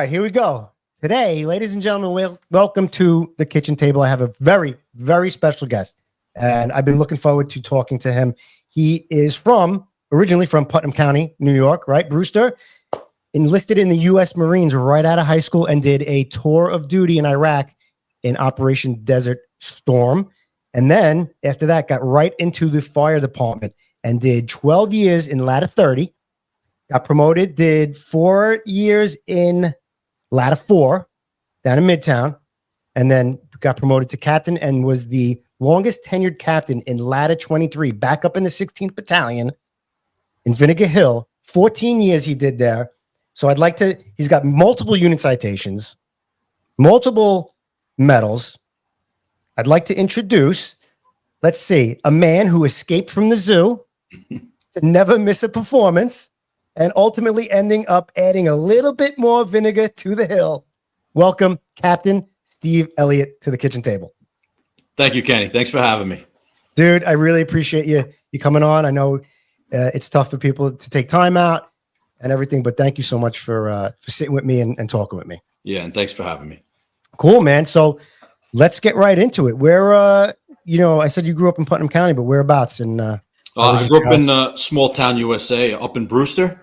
right, here we go. Today, ladies and gentlemen, welcome to the kitchen table. I have a very, very special guest, and I've been looking forward to talking to him. He is originally from Putnam County, New York, right? Brewster, enlisted in the U.S. Marines right out of high school and did a tour of duty in Iraq in Operation Desert Storm. And then after that, got right into the fire department and did 12 years in Ladder 30. Got promoted, did 4 years in Ladder 4 down in Midtown, and then got promoted to captain and was the longest tenured captain in Ladder 23, back up in the 16th Battalion in Vinegar Hill. 14 years he did there. So he's got multiple unit citations, multiple medals. I'd like to introduce, let's see, a man who escaped from the zoo to never miss a performance, and ultimately ending up adding a little bit more vinegar to the hill. Welcome, Captain Steve Elliott, to the kitchen table. Thank you, Kenny. Thanks for having me. Dude, I really appreciate you coming on. I know it's tough for people to take time out and everything, but thank you so much for sitting with me and talking with me. Yeah, and thanks for having me. Cool, man. So let's get right into it. Where, I said you grew up in Putnam County, but whereabouts? I grew up in small town USA, up in Brewster.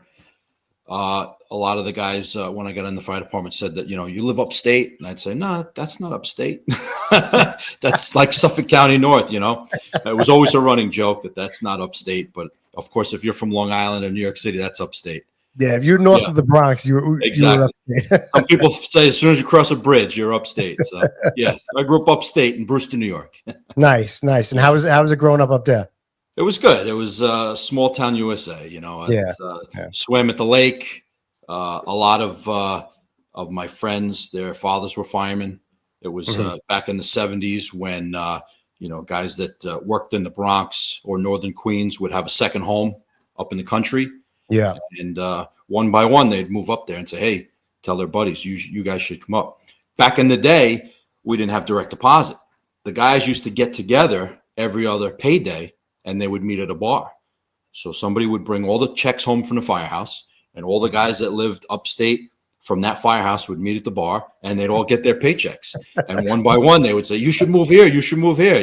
A lot of the guys, when I got in the fire department, said that, you live upstate. And I'd say, no, that's not upstate. That's like Suffolk County North, It was always a running joke that that's not upstate. But, of course, if you're from Long Island or New York City, that's upstate. Yeah, if you're north of the Bronx, exactly. You're upstate. Some people say as soon as you cross a bridge, you're upstate. So, yeah, I grew up upstate in Brewster, New York. Nice. And how was it growing up there? It was good. It was small town USA. Swam at the lake. A lot of my friends, their fathers were firemen. It was back in the 70s when guys that worked in the Bronx or Northern Queens would have a second home up in the country. Yeah, and one by one they'd move up there and say, "Hey, tell their buddies, you guys should come up." Back in the day, we didn't have direct deposit. The guys used to get together every other payday, and they would meet at a bar. So somebody would bring all the checks home from the firehouse, and all the guys that lived upstate from that firehouse would meet at the bar, and they'd all get their paychecks. And one by one, they would say, "You should move here. You should move here."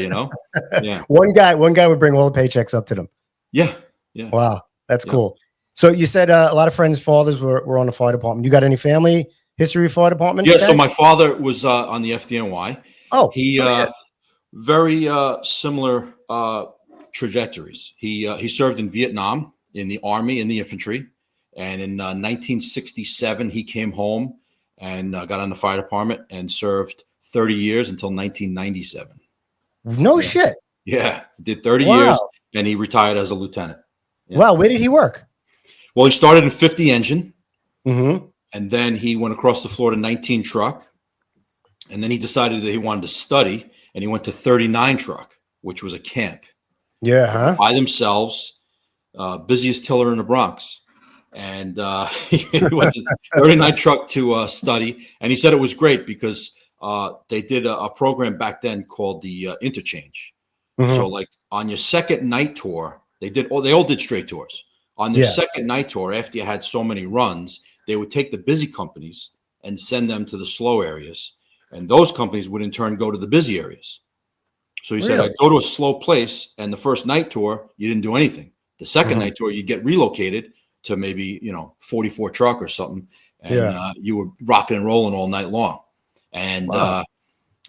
Yeah. One guy would bring all the paychecks up to them. Yeah. Wow, that's cool. So you said a lot of friends' fathers were on the fire department. You got any family history of fire department? Yeah. So my father was on the FDNY. Oh, he very similar trajectories. He served in Vietnam in the Army in the infantry, and in 1967 he came home and got on the fire department and served 30 years until 1997. No shit. Yeah, he did 30 years, and he retired as a lieutenant. Yeah. Wow, where did he work? Well, he started in 50 engine, and then he went across the floor to 19 truck, and then he decided that he wanted to study, and he went to 39 truck, which was a camp. Yeah, by themselves, busiest tiller in the Bronx. And he went to 39 truck to study. And he said it was great because they did a program back then called the interchange. So like on your second night tour, they all did straight tours. On their second night tour, after you had so many runs, they would take the busy companies and send them to the slow areas. And those companies would in turn go to the busy areas. So he said, I'd go to a slow place, and the first night tour, you didn't do anything. The second night tour, you get relocated to maybe, 44 truck or something, and you were rocking and rolling all night long. And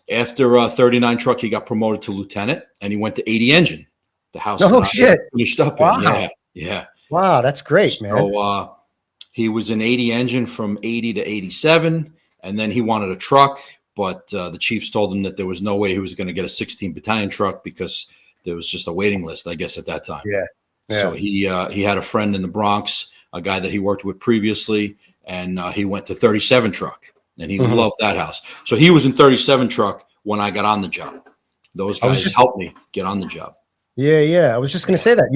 after 39 truck, he got promoted to lieutenant, and he went to 80 engine, the house. Oh, shit. Finished up in. Yeah. Wow, that's great, man. So he was in 80 engine from 80 to 87, and then he wanted a truck. But the chiefs told him that there was no way he was going to get a 16 battalion truck because there was just a waiting list, I guess, at that time. Yeah. So he had a friend in the Bronx, a guy that he worked with previously, and he went to 37 truck, and he loved that house. So he was in 37 truck when I got on the job. Those guys helped me get on the job. Yeah. I was just going to say that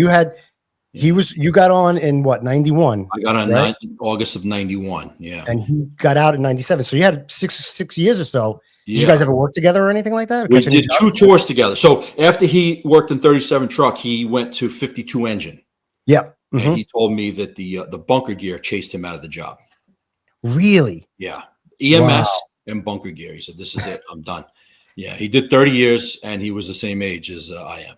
you got on in what, 91? I got on August of 91. Yeah. And he got out in 97. So you had six years or so. Yeah. Did you guys ever work together or anything like that? We did 2 tours together. So after he worked in 37 truck, he went to 52 engine. Yeah. And he told me that the bunker gear chased him out of the job. Really? Yeah. EMS and bunker gear. He said, "This is it. I'm done." Yeah, he did 30 years, and he was the same age as I am.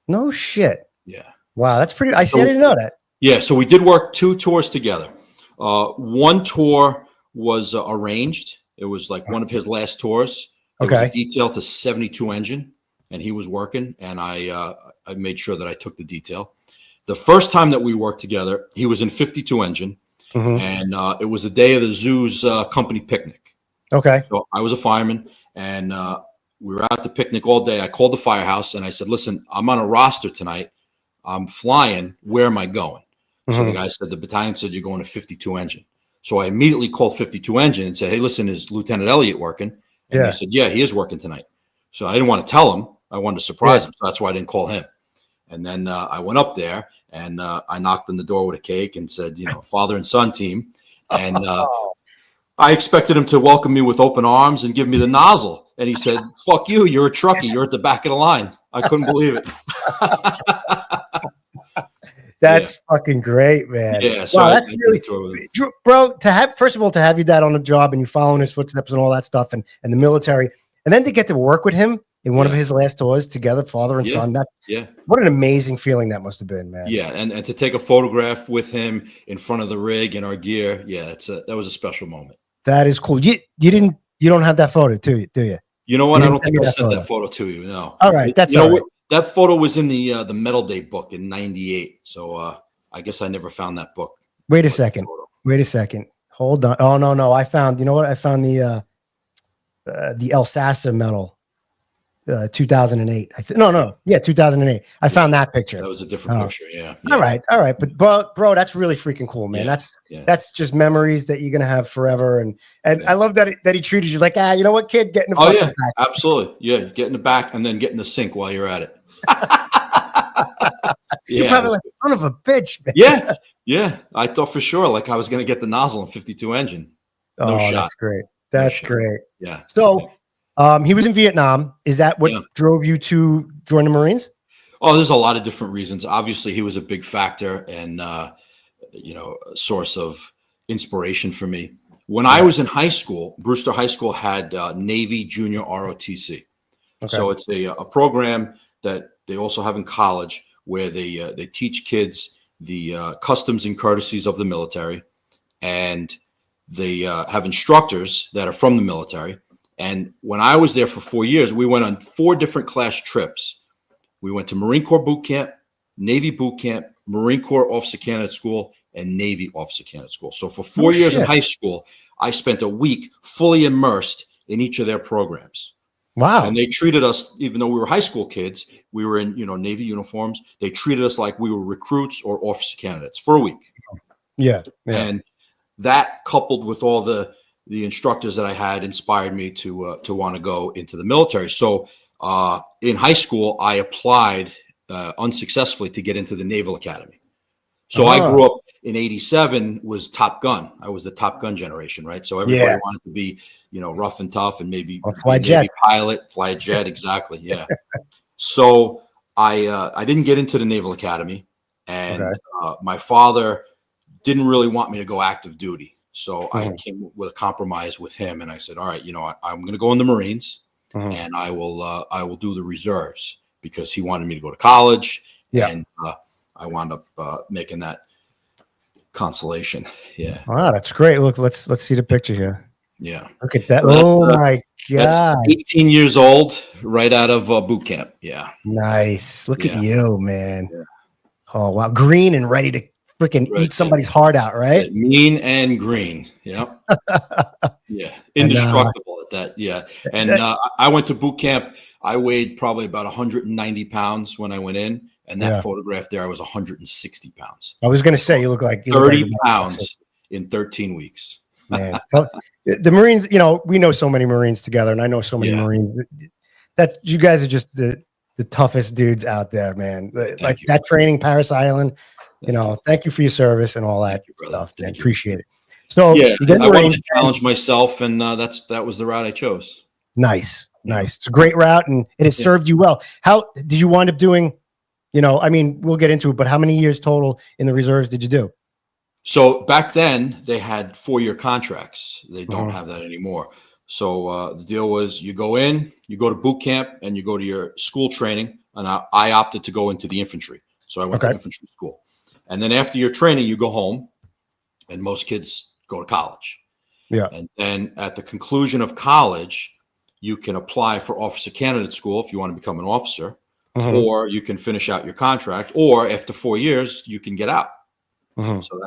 No shit. Yeah. Wow, that's pretty. I didn't know that. Yeah, so we did work 2 tours together. One tour was arranged. It was like one of his last tours. It was a detail to 72 engine, and he was working, and I made sure that I took the detail. The first time that we worked together, he was in 52 engine, and it was the day of the zoo's company picnic. Okay. So I was a fireman, and we were out to picnic all day. I called the firehouse, and I said, "Listen, I'm on a roster tonight. I'm flying. Where am I going?" So the guy said, the battalion said, "You're going to 52 engine." So I immediately called 52 engine and said, "Hey, listen, is Lieutenant Elliott working?" And they said, "Yeah, he is working tonight." So I didn't want to tell him. I wanted to surprise him. So that's why I didn't call him. And then I went up there, and I knocked on the door with a cake and said, father and son team. And I expected him to welcome me with open arms and give me the nozzle. And he said, "Fuck you. You're a truckie. You're at the back of the line." I couldn't believe it. That's fucking great, man. Yeah, so wow, that's really, bro. To have, first of all, to have your dad on the job and you following his footsteps and all that stuff, and the military, and then to get to work with him in one of his last tours together, father and son. That's what an amazing feeling that must have been, man. Yeah, and to take a photograph with him in front of the rig and our gear, that was a special moment. That is cool. You don't have that photo, do you? You know what? I don't think I sent that photo to you. No. All right, that's all right. That photo was in the Medal Day book in '98. So I guess I never found that book. Wait a second. Hold on. Oh no. I found. You know what? I found the Elsasser Medal, 2008. 2008. I found that picture. That was a different picture. Yeah. All right. But bro, that's really freaking cool, man. That's just memories that you're gonna have forever. And I love that he treated you like, you know what, kid, get in the back. Absolutely. Yeah, get in the back and then get in the sink while you're at it. You're probably like, son of a bitch, man. Yeah. I thought for sure like I was gonna get the nozzle in 52 engine. No shot. That's great. That's great. Yeah. So he was in Vietnam. Is that what drove you to join the Marines? Oh, there's a lot of different reasons. Obviously, he was a big factor and a source of inspiration for me. When I was in high school, Brewster High School had Navy Junior ROTC. So it's a program that they also have in college where they teach kids the customs and courtesies of the military, and they have instructors that are from the military. And when I was there for 4 years, we went on 4 different class trips. We went to Marine Corps boot camp, Navy boot camp, Marine Corps Officer Candidate School, and Navy Officer Candidate School. So for 4 years in high school, I spent a week fully immersed in each of their programs. Wow. And they treated us, even though we were high school kids, we were in, Navy uniforms. They treated us like we were recruits or officer candidates for a week. Yeah. And that coupled with all the instructors that I had inspired me to want to go into the military. So in high school, I applied unsuccessfully to get into the Naval Academy. So I grew up in '87 was Top Gun. I was the Top Gun generation, right? So everybody wanted to be, rough and tough and maybe fly jet pilot, fly a jet. Exactly. Yeah. So I didn't get into the Naval Academy, and my father didn't really want me to go active duty. So I came with a compromise with him, and I said, "All right, I'm going to go in the Marines, and I will do the reserves," because he wanted me to go to college, and I wound up making that consolation. Yeah. Wow, that's great. Look, let's see the picture here. Yeah. Look at that. So my God. That's 18 years old, right out of boot camp. Yeah. Nice. Look at you, man. Yeah. Oh wow, green and ready to freaking eat somebody's heart out, right? Mean and green. Yeah. Yeah. Indestructible at that. Yeah. And I went to boot camp. I weighed probably about 190 pounds when I went in. And that photograph there, I was 160 pounds. I was going to say, you look like 30 pounds in 13 weeks. Man. The Marines, we know so many Marines together, and I know so many Marines. That you guys are just the toughest dudes out there, man. Like that training, Paris Island. Thank you for your service and all that stuff. I appreciate it. So I wanted to challenge myself, and that was the route I chose. Nice. It's a great route, and it has served you well. How did you wind up doing? We'll get into it, but how many years total in the reserves did you do? So back then they had 4-year contracts. They don't have that anymore. So the deal was you go in, you go to boot camp, and you go to your school training. And I opted to go into the infantry. So I went to infantry school. And then after your training, you go home, and most kids go to college. Yeah. And then at the conclusion of college, you can apply for officer candidate school if you want to become an officer, or you can finish out your contract, or after 4 years, you can get out. So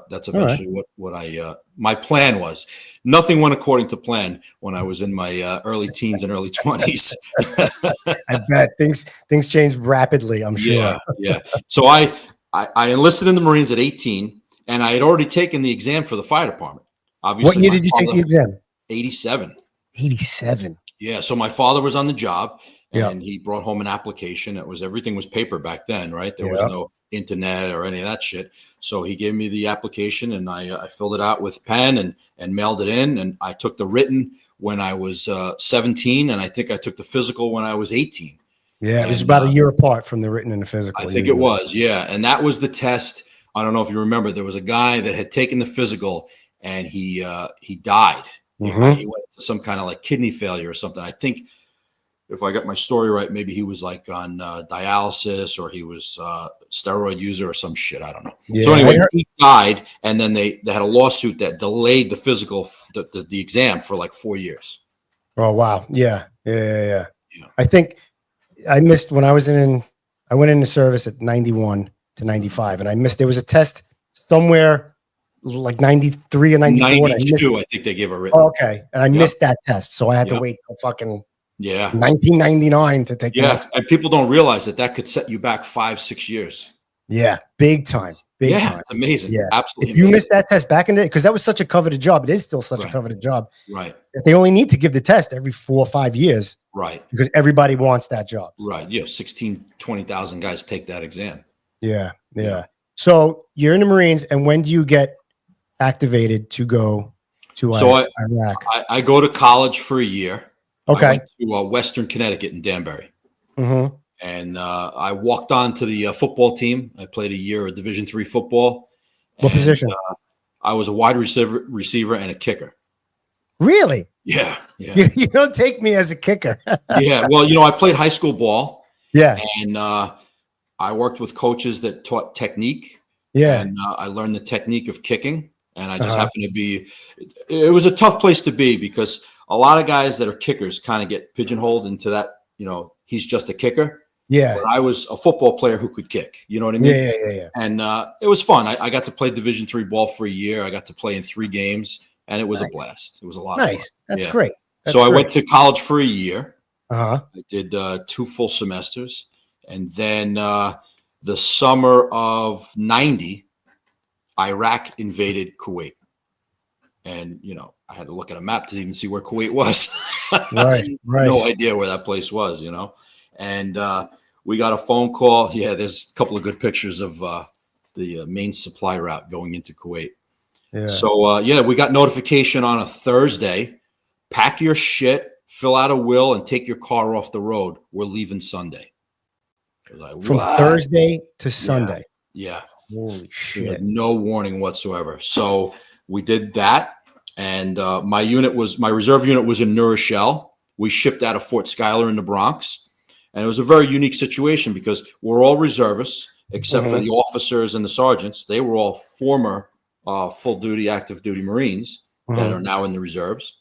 that's eventually what I my plan was. Nothing went according to plan when I was in my early teens and early 20s. I bet things changed rapidly, I'm sure. Yeah. So I enlisted in the Marines at 18, and I had already taken the exam for the fire department. Obviously, what year did you take the exam? 87. 87. Yeah. So my father was on the job, and he brought home an application. Everything was paper back then, right? There was no internet or any of that shit. So he gave me the application, and I filled it out with pen and mailed it in. And I took the written when I was 17, and I think I took the physical when I was 18. Yeah, it was about a year apart from the written and the physical. I think it was, yeah. And that was the test. I don't know if you remember. There was a guy that had taken the physical, and he died. He went to some kind of like kidney failure or something. I think, if I got my story right, maybe he was like on dialysis, or he was steroid user or some shit. I don't know. Yeah, so anyway, he died, and then they had a lawsuit that delayed the physical, the exam for like 4 years. Oh, wow. Yeah. I think I missed when I was I went into service at 91 to 95, and I missed, there was a test somewhere like 93 or 94. 92, I think they gave a written. Oh, okay. And I missed that test. So I had to wait till fucking 1999 to take the next. And people don't realize that could set you back 5-6 years. Yeah, big time. Big time. It's amazing. Yeah, absolutely. If you missed that test back in the day, because that was such a coveted job, it is still such a coveted job. Right. They only need to give the test every 4 or 5 years. Right. Because everybody wants that job. Right. Yeah. 16, 20,000 guys take that exam. Yeah. So you're in the Marines, and when do you get activated to go to Iraq? I go to college for a year. Okay. I went to Western Connecticut in Danbury. And I walked on to the football team. I played a year of Division III football. What position? I was a wide receiver and a kicker. Really? Yeah. You don't take me as a kicker. Yeah. Well, I played high school ball. Yeah. And I worked with coaches that taught technique. Yeah. And I learned the technique of kicking. And I just happened to be – it was a tough place to be, because a lot of guys that are kickers kind of get pigeonholed into that, he's just a kicker. Yeah. But I was a football player who could kick. You know what I mean? Yeah. And it was fun. I got to play Division III ball for a year. I got to play in 3 games, and it was a blast. It was a lot of fun. That's great. I went to college for a year. I did 2 full semesters. And then the summer of 90, Iraq invaded Kuwait. And, I had to look at a map to even see where Kuwait was. Right. No idea where that place was, And we got a phone call. Yeah, there's a couple of good pictures of the main supply route going into Kuwait. Yeah. So, we got notification on a Thursday. Pack your shit, fill out a will, and take your car off the road. We're leaving Sunday. Like, from Thursday to Sunday. Yeah. Holy shit. We had no warning whatsoever. So we did that. And my reserve unit was in New Rochelle. We shipped out of Fort Schuyler in the Bronx. And it was a very unique situation, because we're all reservists, except for the officers and the sergeants. They were all former full duty, active duty Marines that are now in the reserves.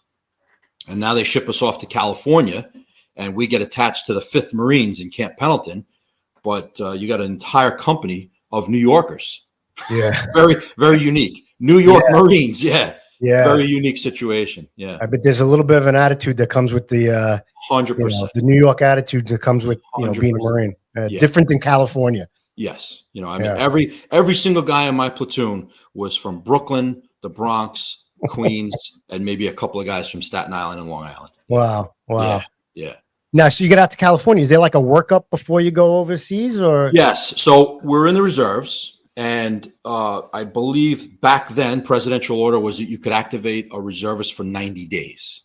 And now they ship us off to California, and we get attached to the 5th Marines in Camp Pendleton. But you got an entire company of New Yorkers. Yeah. Very, very unique. New York Marines. Yeah. Very unique situation. Yeah. But there's a little bit of an attitude that comes with the 100%. The New York attitude that comes with being a Marine. Different than California. Yes. Every single guy in my platoon was from Brooklyn, the Bronx, Queens, and maybe a couple of guys from Staten Island and Long Island. Wow. Yeah. Now, so you get out to California. Is there like a workup before you go overseas, or? Yes. So we're in the reserves, and I believe back then presidential order was that you could activate a reservist for 90 days.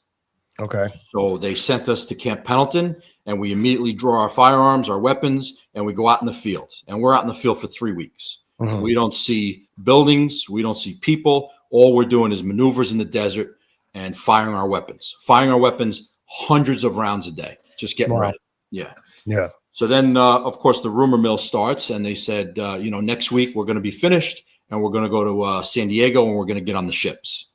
Okay. So they sent us to Camp Pendleton, and we immediately draw our firearms, our weapons, and we go out in the field. And we're out in the field for 3 weeks. We don't see buildings. We don't see people. All we're doing is maneuvers in the desert and firing our weapons. Firing our weapons hundreds of rounds a day. Just getting ready. Yeah. Yeah. So then, of course, the rumor mill starts, and they said, next week we're going to be finished, and we're going to go to San Diego, and we're going to get on the ships.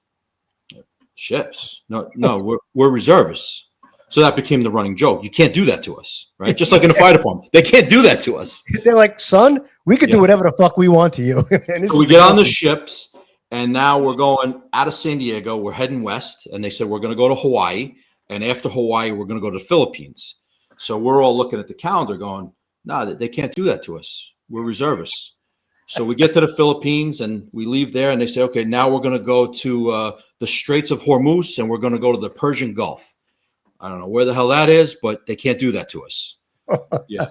Ships? No, we're reservists. So that became the running joke. You can't do that to us, right? Just like in the fire department, they can't do that to us. They're like, son, we could do whatever the fuck we want to you. So we get on the ships, and now we're going out of San Diego. We're heading west, and they said we're going to go to Hawaii, and after Hawaii, we're going to go to the Philippines. So we're all looking at the calendar going, no, they can't do that to us. We're reservists. So we get to the Philippines, and we leave there, and they say, okay, now we're going to go to the Straits of Hormuz, and we're going to go to the Persian Gulf. I don't know where the hell that is, but they can't do that to us. Yeah.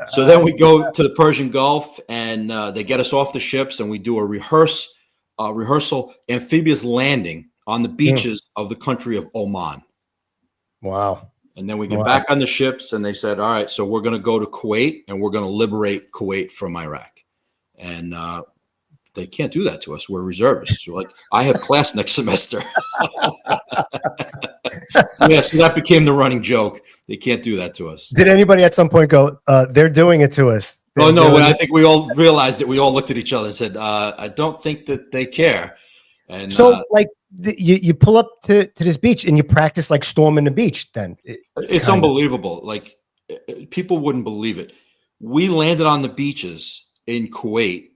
So then we go to the Persian Gulf, and they get us off the ships, and we do a rehearsal amphibious landing on the beaches of the country of Oman. Wow. And then we get back on the ships, and they said, all right, so we're going to go to Kuwait, and we're going to liberate Kuwait from Iraq. And they can't do that to us. We're reservists. We're like, I have class next semester. Yeah, so that became the running joke. They can't do that to us. Did anybody at some point go, they're doing it to us? Oh, no, I think we all realized it. We all looked at each other and said, I don't think that they care. And so, you pull up to this beach and you practice like storming the beach then? It's unbelievable. Like, people wouldn't believe it. We landed on the beaches in Kuwait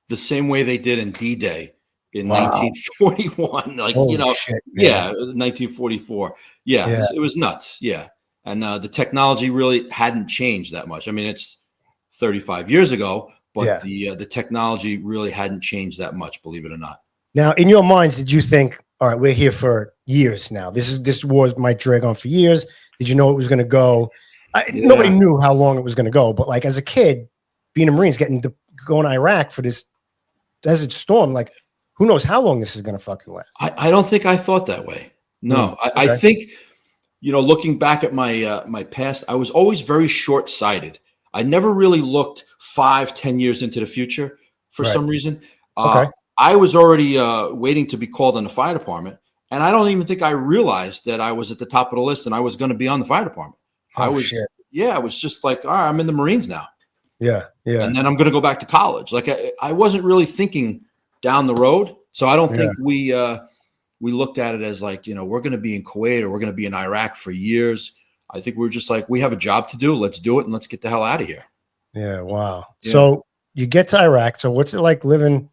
the same way they did in D-Day in 1941. Like, shit, 1944. Yeah. It was nuts. Yeah. And the technology really hadn't changed that much. I mean, it's 35 years ago, but the technology really hadn't changed that much, believe it or not. Now, in your minds, did you think, all right, we're here for years now. This war might drag on for years. Did you know it was going to go? Nobody knew how long it was going to go. But like as a kid, being a Marines, going to Iraq for this desert storm, like who knows how long this is going to fucking last? I don't think I thought that way. No, I think, looking back at my my past, I was always very short-sighted. I never really looked 5-10 years into the future for some reason. I was already waiting to be called on the fire department, and I don't even think I realized that I was at the top of the list and I was going to be on the fire department. I was just like, all right, I'm in the Marines now. Yeah. And then I'm going to go back to college. Like I wasn't really thinking down the road, so I don't think we looked at it as like, we're going to be in Kuwait or we're going to be in Iraq for years. I think we were just like, we have a job to do. Let's do it and let's get the hell out of here. Yeah. Wow. Yeah. So you get to Iraq. So what's it like living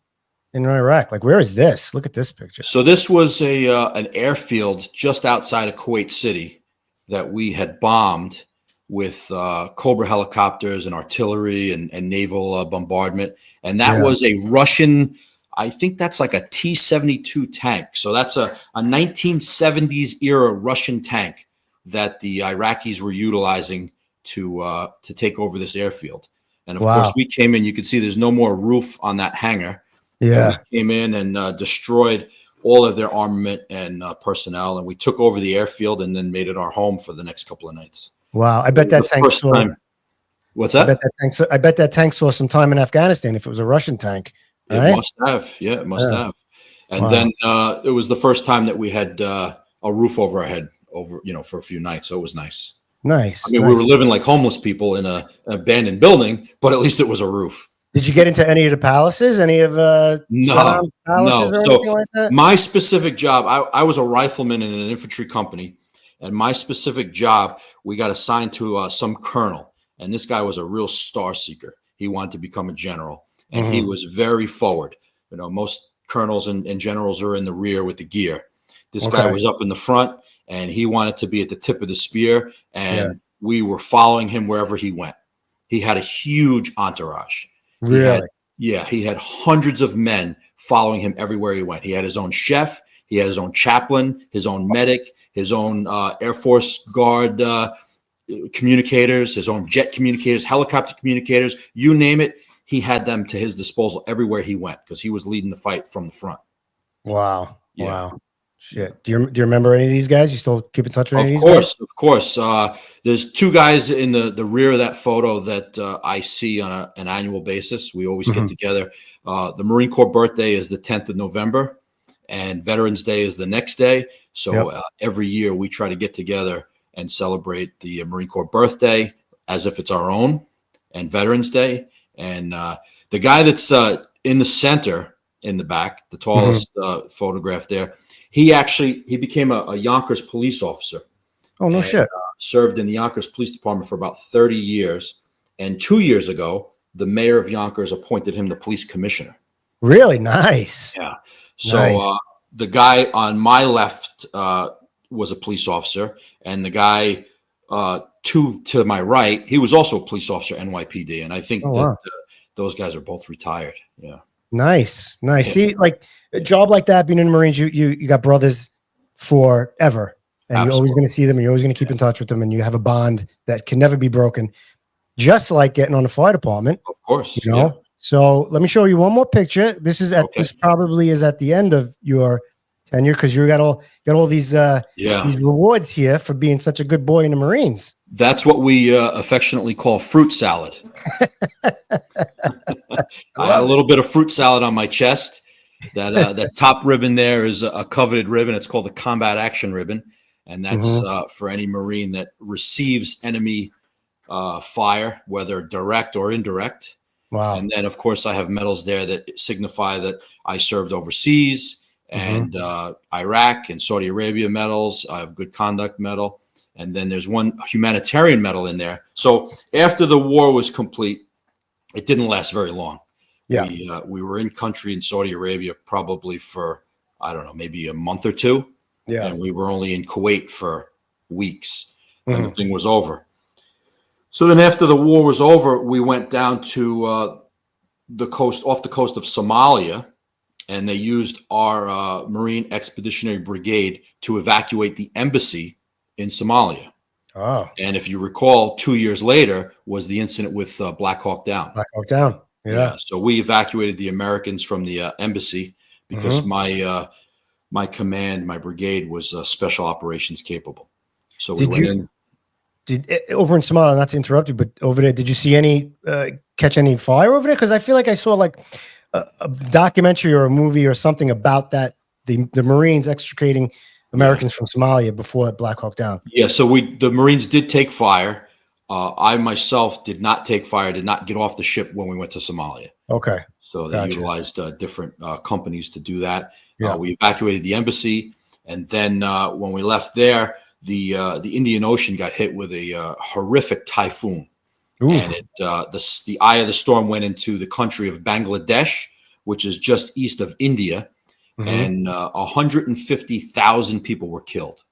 in Iraq? Like, where is this? Look at this picture. So this was an airfield just outside of Kuwait City that we had bombed with Cobra helicopters and artillery and naval bombardment. And that was a Russian, I think that's like a T-72 tank. So that's a 1970s era Russian tank that the Iraqis were utilizing to take over this airfield. And of course, we came in. You can see there's no more roof on that hangar. Yeah, and we came in and destroyed all of their armament and personnel, and we took over the airfield and then made it our home for the next couple of nights. Wow, I bet that tank saw. What's that? I bet that tank saw some time in Afghanistan. If it was a Russian tank, it must have. Yeah, it must have. And then it was the first time that we had a roof over our head for a few nights. So it was nice. Nice. I mean, we were living like homeless people in an abandoned building, but at least it was a roof. Did you get into any of the palaces? Any of no. Or anything like that? My specific job, I was a rifleman in an infantry company, and my specific job, we got assigned to some colonel, and this guy was a real star seeker. He wanted to become a general, and he was very forward. Most colonels and generals are in the rear with the gear. This guy was up in the front, and he wanted to be at the tip of the spear, and we were following him wherever he went. He had a huge entourage. Really? He had hundreds of men following him everywhere he went. He had his own chef, he had his own chaplain, his own medic, his own Air Force Guard communicators, his own jet communicators, helicopter communicators, you name it. He had them to his disposal everywhere he went because he was leading the fight from the front. Wow. Yeah. Wow. Shit. Do you remember any of these guys? You still keep in touch with any of these guys? Of course. There's two guys in the rear of that photo that I see on an annual basis. We always get together. The Marine Corps birthday is the 10th of November, and Veterans Day is the next day. So every year we try to get together and celebrate the Marine Corps birthday as if it's our own, and Veterans Day. And the guy that's in the center, in the back, the tallest photograph there, he became a Yonkers police officer. Oh, no shit. Served in the Yonkers Police Department for about 30 years. And 2 years ago, the mayor of Yonkers appointed him the police commissioner. Really? Nice. Yeah. So the guy on my left was a police officer, and the guy to my right, he was also a police officer, NYPD. And I think those guys are both retired. Yeah. Nice. Yeah. See, like a job like that, being in the Marines, you got brothers forever, and you're always going to see them, and you're always going to keep in touch with them, and you have a bond that can never be broken. Just like getting on the fire department, of course. You know. Yeah. So let me show you one more picture. This is this probably is at the end of your tenure, because you got all these these rewards here for being such a good boy in the Marines. That's what we affectionately call fruit salad. I had a little bit of fruit salad on my chest. That top ribbon there is a coveted ribbon. It's called the Combat Action Ribbon, and that's for any Marine that receives enemy fire, whether direct or indirect. Wow. And then, of course, I have medals there that signify that I served overseas, and Iraq and Saudi Arabia medals. I have Good Conduct Medal. And then there's one humanitarian medal in there. So after the war was complete, it didn't last very long. Yeah. We were in country in Saudi Arabia probably for, I don't know, maybe a month or two. Yeah. And we were only in Kuwait for weeks, and the thing was over. So then after the war was over, we went down to off the coast of Somalia, and they used our Marine Expeditionary Brigade to evacuate the embassy in Somalia. Oh. And if you recall, 2 years later was the incident with Black Hawk Down. Black Hawk Down. Yeah. So we evacuated the Americans from the embassy because my command, my brigade, was special operations capable. So we went in. Over in Somalia, not to interrupt you, but over there, did you see any catch any fire over there? Because I feel like I saw like a documentary or a movie or something about that, the Marines extricating Americans from Somalia before Black Hawk Down. Yeah, so the Marines did take fire. I myself did not take fire, did not get off the ship when we went to Somalia. Okay. So they utilized different companies to do that. Yeah. We evacuated the embassy, and then when we left there, the Indian Ocean got hit with a horrific typhoon. Ooh. And the eye of the storm went into the country of Bangladesh, which is just east of India. And 150,000 people were killed.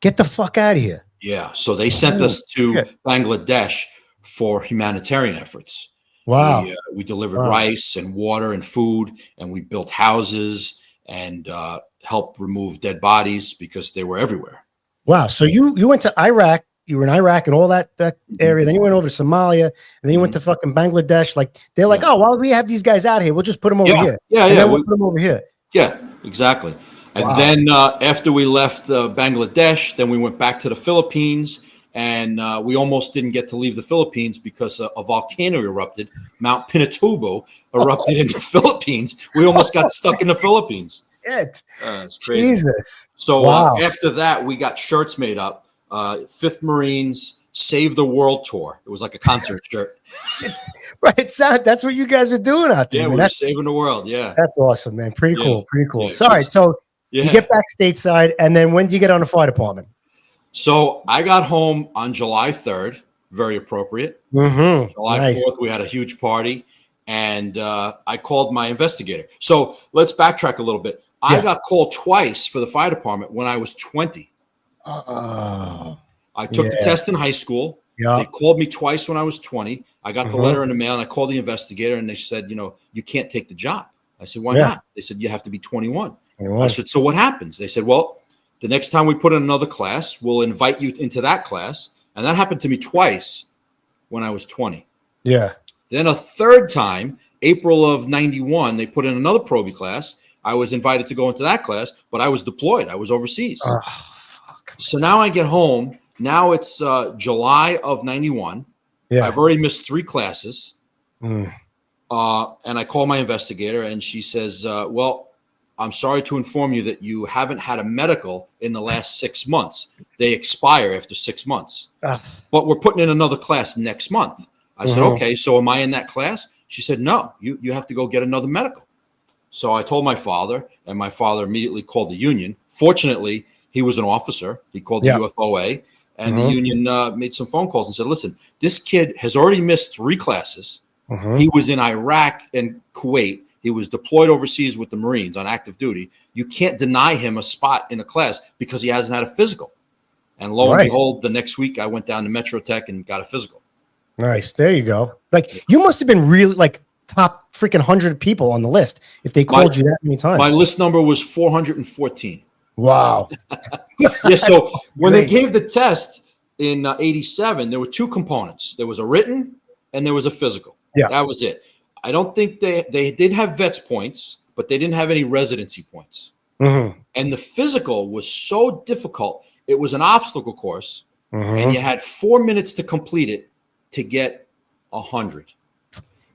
Get the fuck out of here. Yeah. So they sent us to Bangladesh for humanitarian efforts. Wow. We delivered rice and water and food, and we built houses and helped remove dead bodies because they were everywhere. Wow. So you went to Iraq. You were in Iraq and all that area. Then you went over to Somalia, and then you went to fucking Bangladesh. Like they're like, oh, why do we have these guys out here? We'll just put them over here. Yeah. And then we'll put them over here. Yeah, exactly. And then after we left Bangladesh, then we went back to the Philippines, and we almost didn't get to leave the Philippines because a volcano erupted. Mount Pinatubo erupted in the Philippines. We almost got stuck in the Philippines. Shit. It's crazy. Jesus. So after that, we got shirts made up. 5th Marines Save the World Tour. It was like a concert shirt. Right. That's what you guys are doing out there. Yeah, we're saving the world. Yeah. That's awesome, man. Pretty cool. Yeah, Sorry. So you get back stateside, and then when do you get on the fire department? So I got home on July 3rd. Very appropriate. July 4th, we had a huge party, and I called my investigator. So let's backtrack a little bit. I got called twice for the fire department when I was 20. I took the test in high school. Yeah. They called me twice when I was 20. I got the letter in the mail, and I called the investigator, and they said, you can't take the job. I said, why not? They said, you have to be 21. I said, so what happens? They said, well, the next time we put in another class, we'll invite you into that class. And that happened to me twice when I was 20. Yeah. Then a third time, April of 91, they put in another probie class. I was invited to go into that class, but I was deployed. I was overseas. Oh, fuck. So now I get home. Now it's July of 91. Yeah. I've already missed 3 classes. Mm. And I call my investigator, and she says, well, I'm sorry to inform you that you haven't had a medical in the last 6 months. They expire after 6 months. But we're putting in another class next month. I said, okay, so am I in that class? She said, no, you have to go get another medical. So I told my father, and my father immediately called the union. Fortunately, he was an officer. He called the UFOA, and the union made some phone calls and said, listen, this kid has already missed 3 classes. He was in Iraq and Kuwait. He was deployed overseas with the Marines on active duty. You can't deny him a spot in a class because he hasn't had a physical. And lo and behold, the next week I went down to Metro Tech and got a physical. Nice. There you go. Like, you must have been really like top freaking 100 people on the list if they called you that many times. My list number was 414. Wow. Yeah. So when they gave the test in 87, there were 2 components. There was a written and there was a physical. Yeah. That was it. I don't think they did have vets points, but they didn't have any residency points. And the physical was so difficult. It was an obstacle course, and you had 4 minutes to complete it to get 100.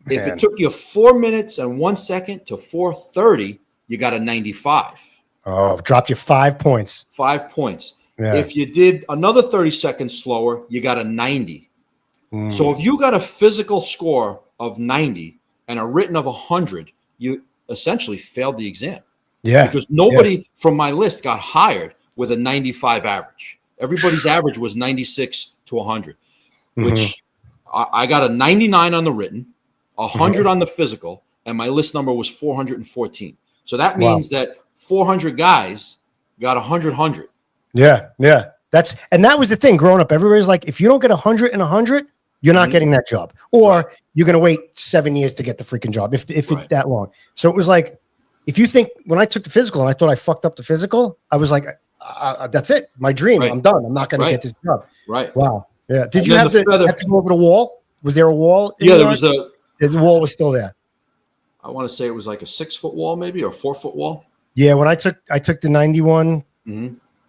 If it took you 4 minutes and 1 second to 4:30, you got a 95. Oh, dropped you 5 points. 5 points. Yeah. If you did another 30 seconds slower, you got a 90. So if you got a physical score of 90 and a written of 100, you essentially failed the exam. Yeah. Because nobody from my list got hired with a 95 average. Everybody's average was 96 to 100, which I got a 99 on the written, 100 on the physical, and my list number was 414. So that means that 400 guys got 100. Yeah. Yeah. That was the thing growing up. Everybody's like, if you don't get 100 and 100, you're not getting that job, or you're going to wait 7 years to get the freaking job if it's that long. So it was like, if you think when I took the physical and I thought I fucked up the physical, I was like, that's it. My dream. I'm done. I'm not going to get this job. Right. Wow. Yeah. Did you have to go over the wall? Was there a wall? Yeah, there was the wall was still there. I want to say it was like a 6-foot wall, maybe, or a 4-foot wall. Yeah. When I took the 91,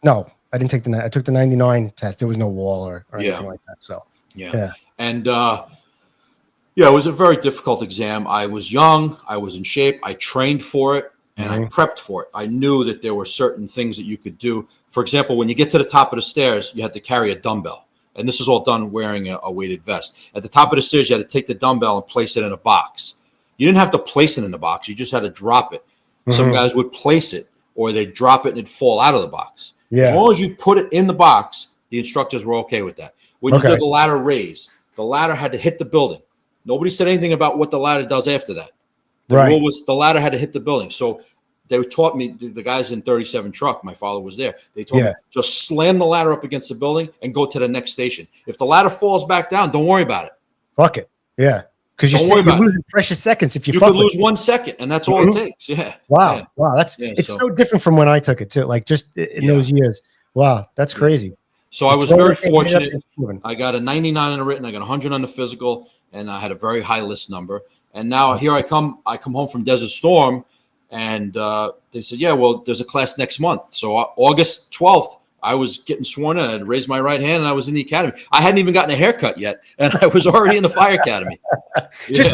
no, I didn't take I took the 99 test. There was no wall or anything like that. So yeah. And it was a very difficult exam. I was young. I was in shape. I trained for it, and I prepped for it. I knew that there were certain things that you could do. For example, when you get to the top of the stairs, you had to carry a dumbbell. And this is all done wearing a weighted vest. At the top of the stairs, you had to take the dumbbell and place it in a box. You didn't have to place it in the box. You just had to drop it. Some guys would place it, or they'd drop it and it'd fall out of the box. Yeah. As long as you put it in the box, the instructors were okay with that. When you did the ladder raise, the ladder had to hit the building. Nobody said anything about what the ladder does after that. The rule was the ladder had to hit the building. So they taught me, the guys in 37 truck, my father was there. They told me, just slam the ladder up against the building and go to the next station. If the ladder falls back down, don't worry about it. Fuck it. Yeah. Because you're losing precious seconds if you could lose 1 second, and that's all it takes. Yeah. Wow. Yeah. Wow. It's so different from when I took it too. Like just in those years. Wow. That's crazy. So I was very fortunate. I got a 99 on the written. I got 100 on the physical, and I had a very high list number. And now here I come. I come home from Desert Storm, and they said, "Yeah, well, there's a class next month." So August 12th, I was getting sworn in. I had raised my right hand, and I was in the academy. I hadn't even gotten a haircut yet, and I was already in the fire academy. Just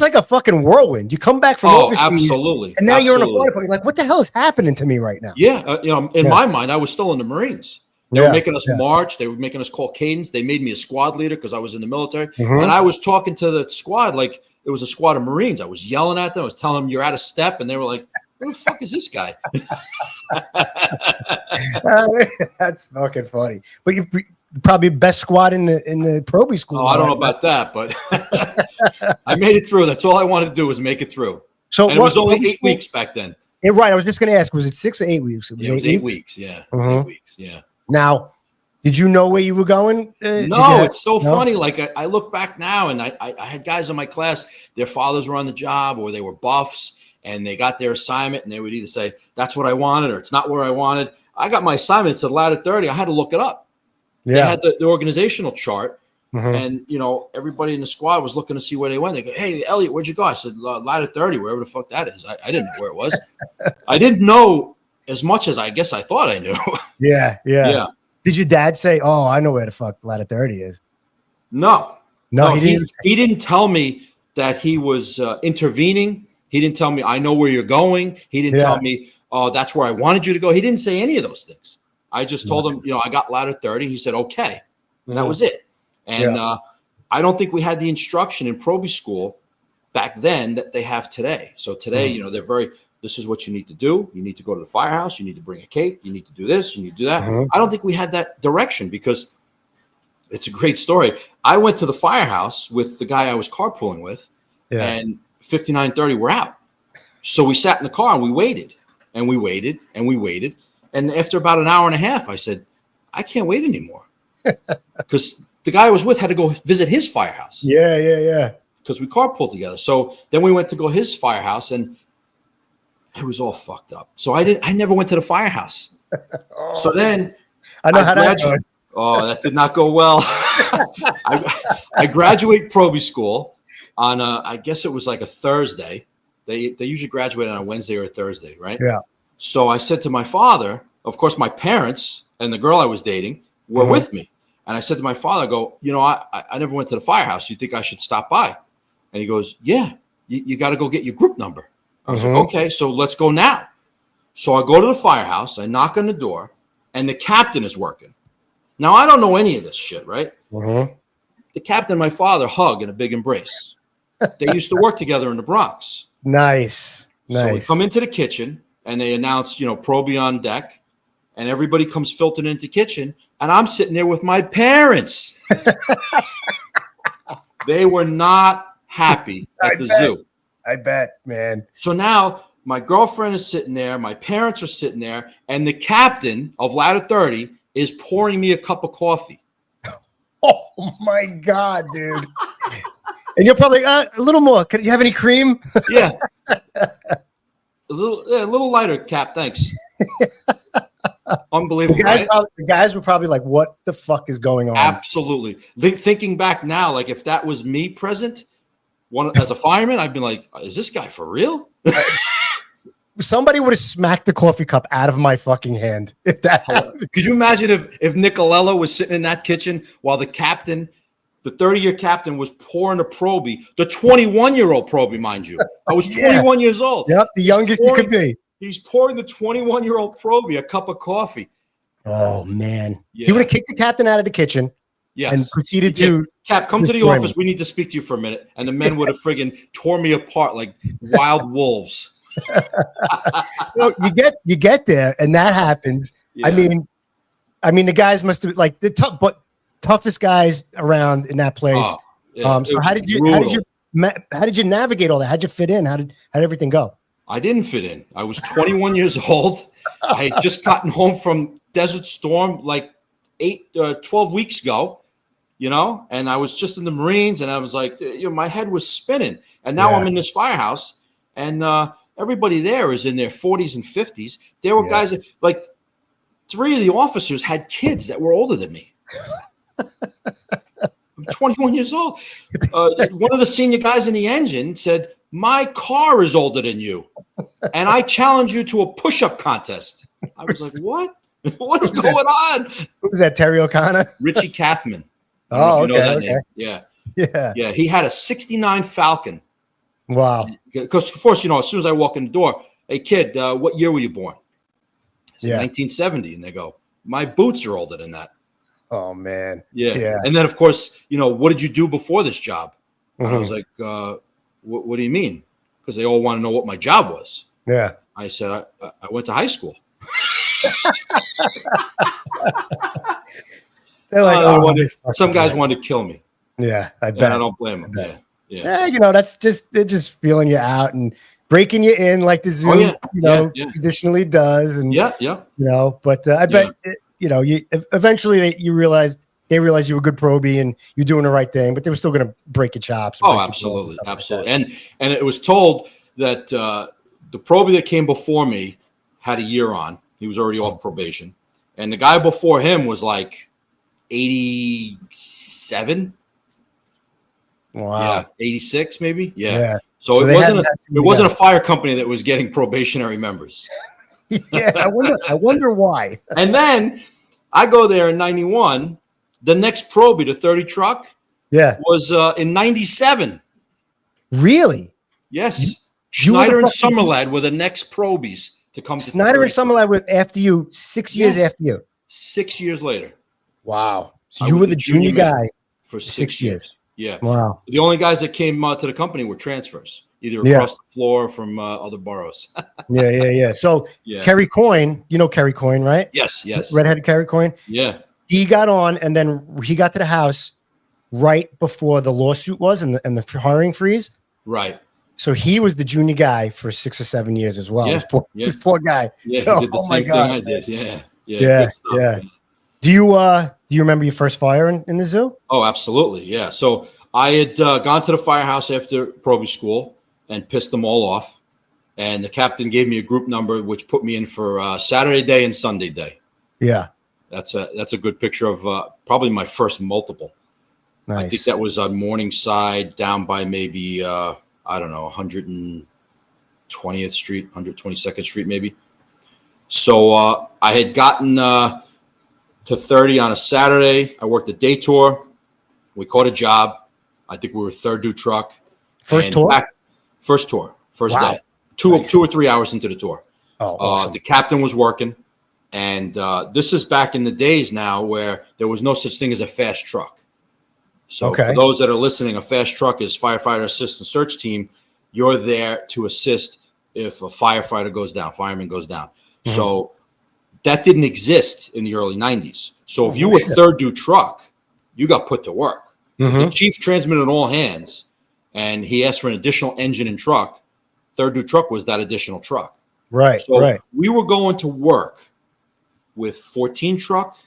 like a fucking whirlwind. You come back from overseas, absolutely, and now you're in a fire department. Like, what the hell is happening to me right now? Yeah, in my mind, I was still in the Marines. They were making us march. They were making us call cadence. They made me a squad leader because I was in the military. And I was talking to the squad like it was a squad of Marines. I was yelling at them. I was telling them, you're out of step. And they were like, who the fuck is this guy? That's fucking funny. But you're probably best squad in the Proby school. Oh, I don't know about that, but I made it through. That's all I wanted to do was make it through. So it was only 8 weeks back then. Right. I was just going to ask, was it 6 or 8 weeks? It was 8 weeks. Yeah. 8 weeks. Yeah. Now, did you know where you were going? No, it's so funny. Like I look back now, and I had guys in my class, their fathers were on the job, or they were buffs, and they got their assignment, and they would either say, that's what I wanted, or it's not where I wanted. I got my assignment. It said ladder 30. I had to look it up. Yeah. They had the organizational chart, And, everybody in the squad was looking to see where they went. They go, "Hey, Elliott, where'd you go?" I said, "Ladder 30, wherever the fuck that is." I didn't know where it was. I didn't know as much as I guess I thought I knew. Yeah. Did your dad say, "Oh, I know where the fuck Ladder 30 is"? No, he didn't. He didn't tell me that he was intervening. He didn't tell me, "I know where you're going." He didn't tell me, "Oh, that's where I wanted you to go." He didn't say any of those things. I just told him, I got Ladder 30. He said, "Okay." And that was it. And I don't think we had the instruction in Proby school back then that they have today. So today, they're this is what you need to do. You need to go to the firehouse. You need to bring a cape. You need to do this. You need to do that. I don't think we had that direction because it's a great story. I went to the firehouse with the guy I was carpooling with, and 5930 were out. So we sat in the car and we waited and we waited and we waited. And after about an hour and a half, I said, "I can't wait anymore." Because the guy I was with had to go visit his firehouse. Yeah. Because we carpooled together. So then we went to go his firehouse and it was all fucked up. So I never went to the firehouse. So then I know how that goes. Oh, that did not go well. I graduate Proby school on I guess it was like a Thursday. They usually graduate on a Wednesday or a Thursday, right? Yeah. So I said to my father, of course, my parents and the girl I was dating were with me. And I said to my father, I go, I never went to the firehouse. You think I should stop by? And he goes, "Yeah, you got to go get your group number." I was like, "Okay, so let's go now." So I go to the firehouse. I knock on the door, and the captain is working. Now, I don't know any of this shit, right? The captain and my father hug in a big embrace. They used to work together in the Bronx. Nice. So we come into the kitchen, and they announce, Proby on deck, and everybody comes filtering into the kitchen, and I'm sitting there with my parents. They were not happy at the zoo. I bet, man. So now my girlfriend is sitting there, my parents are sitting there, and the captain of Ladder 30 is pouring me a cup of coffee. Oh my God, dude. And you're probably a little more. Can you have any cream? Yeah. A little lighter, Cap. Thanks. Unbelievable. The guys were probably like, "What the fuck is going on?" Absolutely. Thinking back now, like if that was me present, as a fireman, I'd be like, "Is this guy for real?" Somebody would have smacked the coffee cup out of my fucking hand if that happened. Could you imagine if Nicolella was sitting in that kitchen while the captain, the 30-year captain, was pouring a Proby, the 21-year-old Proby, mind you. I was 21 years old. Yep, the youngest you could be. He's pouring the 21-year-old Proby a cup of coffee. Oh, man. Yeah. He would have kicked the captain out of the kitchen and proceeded to... Cap, come to the office. We need to speak to you for a minute. And the men would have friggin' tore me apart like wild wolves. So you get there, and that happens. Yeah. I mean, the guys must have like the toughest guys around in that place. Oh, yeah, so how did you navigate all that? How'd you fit in? How did everything go? I didn't fit in. I was 21 years old. I had just gotten home from Desert Storm like 12 weeks ago, and I was just in the Marines, and I was like, my head was spinning. And now I'm in this firehouse, and everybody there is in their 40s and 50s. There were guys that, like 3 of the officers had kids that were older than me. I'm 21 years old. One of the senior guys in the engine said, "My car is older than you, and I challenge you to a push-up contest." I was like, "What? What is going on?" Who was that? Terry O'Connor? Richie Kathman. Oh, you know that name. Yeah. He had a '69 Falcon. Wow. Because, of course, as soon as I walk in the door, "Hey, kid, what year were you born?" I said, 1970. And they go, "My boots are older than that." Oh, man. Yeah. And then, of course, "What did you do before this job?" And I was like, what do you mean? Because they all want to know what my job was. Yeah. I said, I went to high school. They're like, some guys wanted to kill me. Yeah, I bet. And I don't blame them. Yeah. They're just feeling you out and breaking you in like the zoo, traditionally does. And but I bet eventually you realized they realized you were a good Proby and you're doing the right thing, but they were still going to break your chops. Oh, absolutely, absolutely. Like and it was told that the Proby that came before me had a year on. He was already off probation, and the guy before him was like 87. Wow. Yeah, 86 maybe. Yeah. Yeah. So they hadn't it had too many wasn't a guys. fire company that was getting probationary members. Yeah, I wonder why. And then I go there in 91. The next Proby, the 30 truck, Yeah. was in 97. Really? Yes. You were the Schneider and fucking Summerlad were the next Probies to come to Snyder 30 and Summerlad with after you, 6 years Yes. after you. 6 years later. Wow. So I you was were the junior man guy for 6 6 years. years. Yeah. Wow. The only guys that came to the company were transfers, either Yeah. across the floor or from other boroughs. Yeah. So Yeah. Kerry Coyne, you know Kerry Coyne, right? Yes. Redheaded Kerry Coyne. Yeah. He got on, and then he got to the house right before the lawsuit was and the hiring freeze. Right. So he was the junior guy for 6 or 7 years as well. Yeah. This poor guy. Yeah. So, He did the oh my same God, thing I did. Yeah. Yeah, Good stuff. yeah. Do you remember your first fire in the zoo? Oh, absolutely. Yeah. So I had gone to the firehouse after Proby school and pissed them all off. And the captain gave me a group number, which put me in for Saturday day and Sunday day. Yeah. That's a good picture of probably my first multiple. Nice. I think that was on Morningside down by maybe, I don't know, 120th Street, 122nd Street maybe. So I had gotten to 30 on a Saturday. I worked a day tour. We caught a job. I think we were third due truck. First tour? First tour. First Wow. day. Two or 3 hours into the tour. Oh, awesome. The captain was working. And this is back in the days now where there was no such thing as a fast truck. So for those that are listening, a fast truck is firefighter assistant search team. You're there to assist if a firefighter goes down, fireman goes down. Mm-hmm. So that didn't exist in the early 90s. So if you were third due truck, you got put to work. Mm-hmm. The chief transmitted all hands and he asked for an additional engine and truck. Third due truck was that additional truck. Right. So we were going to work with 14 truck,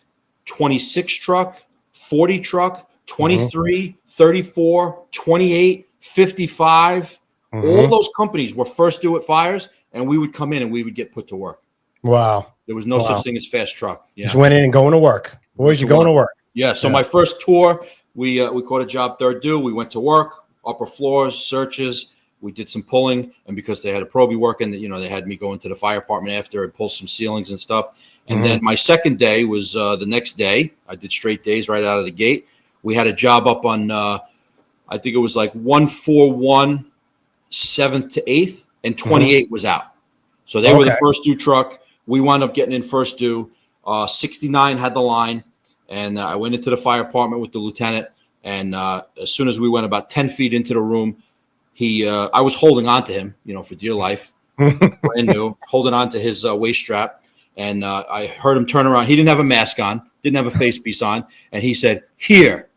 26 truck, 40 truck, 23, 34, 28, 55. All those companies were first due at fires, and we would come in and we would get put to work. Wow. There was no such thing as fast truck. Yeah. Just went in and going to work. Boys, you're going to work. Yeah. So my first tour, we caught a job third due. We went to work, upper floors, searches. We did some pulling, and because they had a Proby working, they had me go into the fire department after and pull some ceilings and stuff. And then my second day was the next day. I did straight days right out of the gate. We had a job up on, I think it was like 141, 7th to 8th, and 28 was out. So they were the first due truck. We wound up getting in first due. 69 had the line, and I went into the fire department with the lieutenant. And as soon as we went about 10 feet into the room, I was holding on to him, for dear life, brand new, holding on to his waist strap. And I heard him turn around. He didn't have a mask on, didn't have a face piece on. And he said, "Here."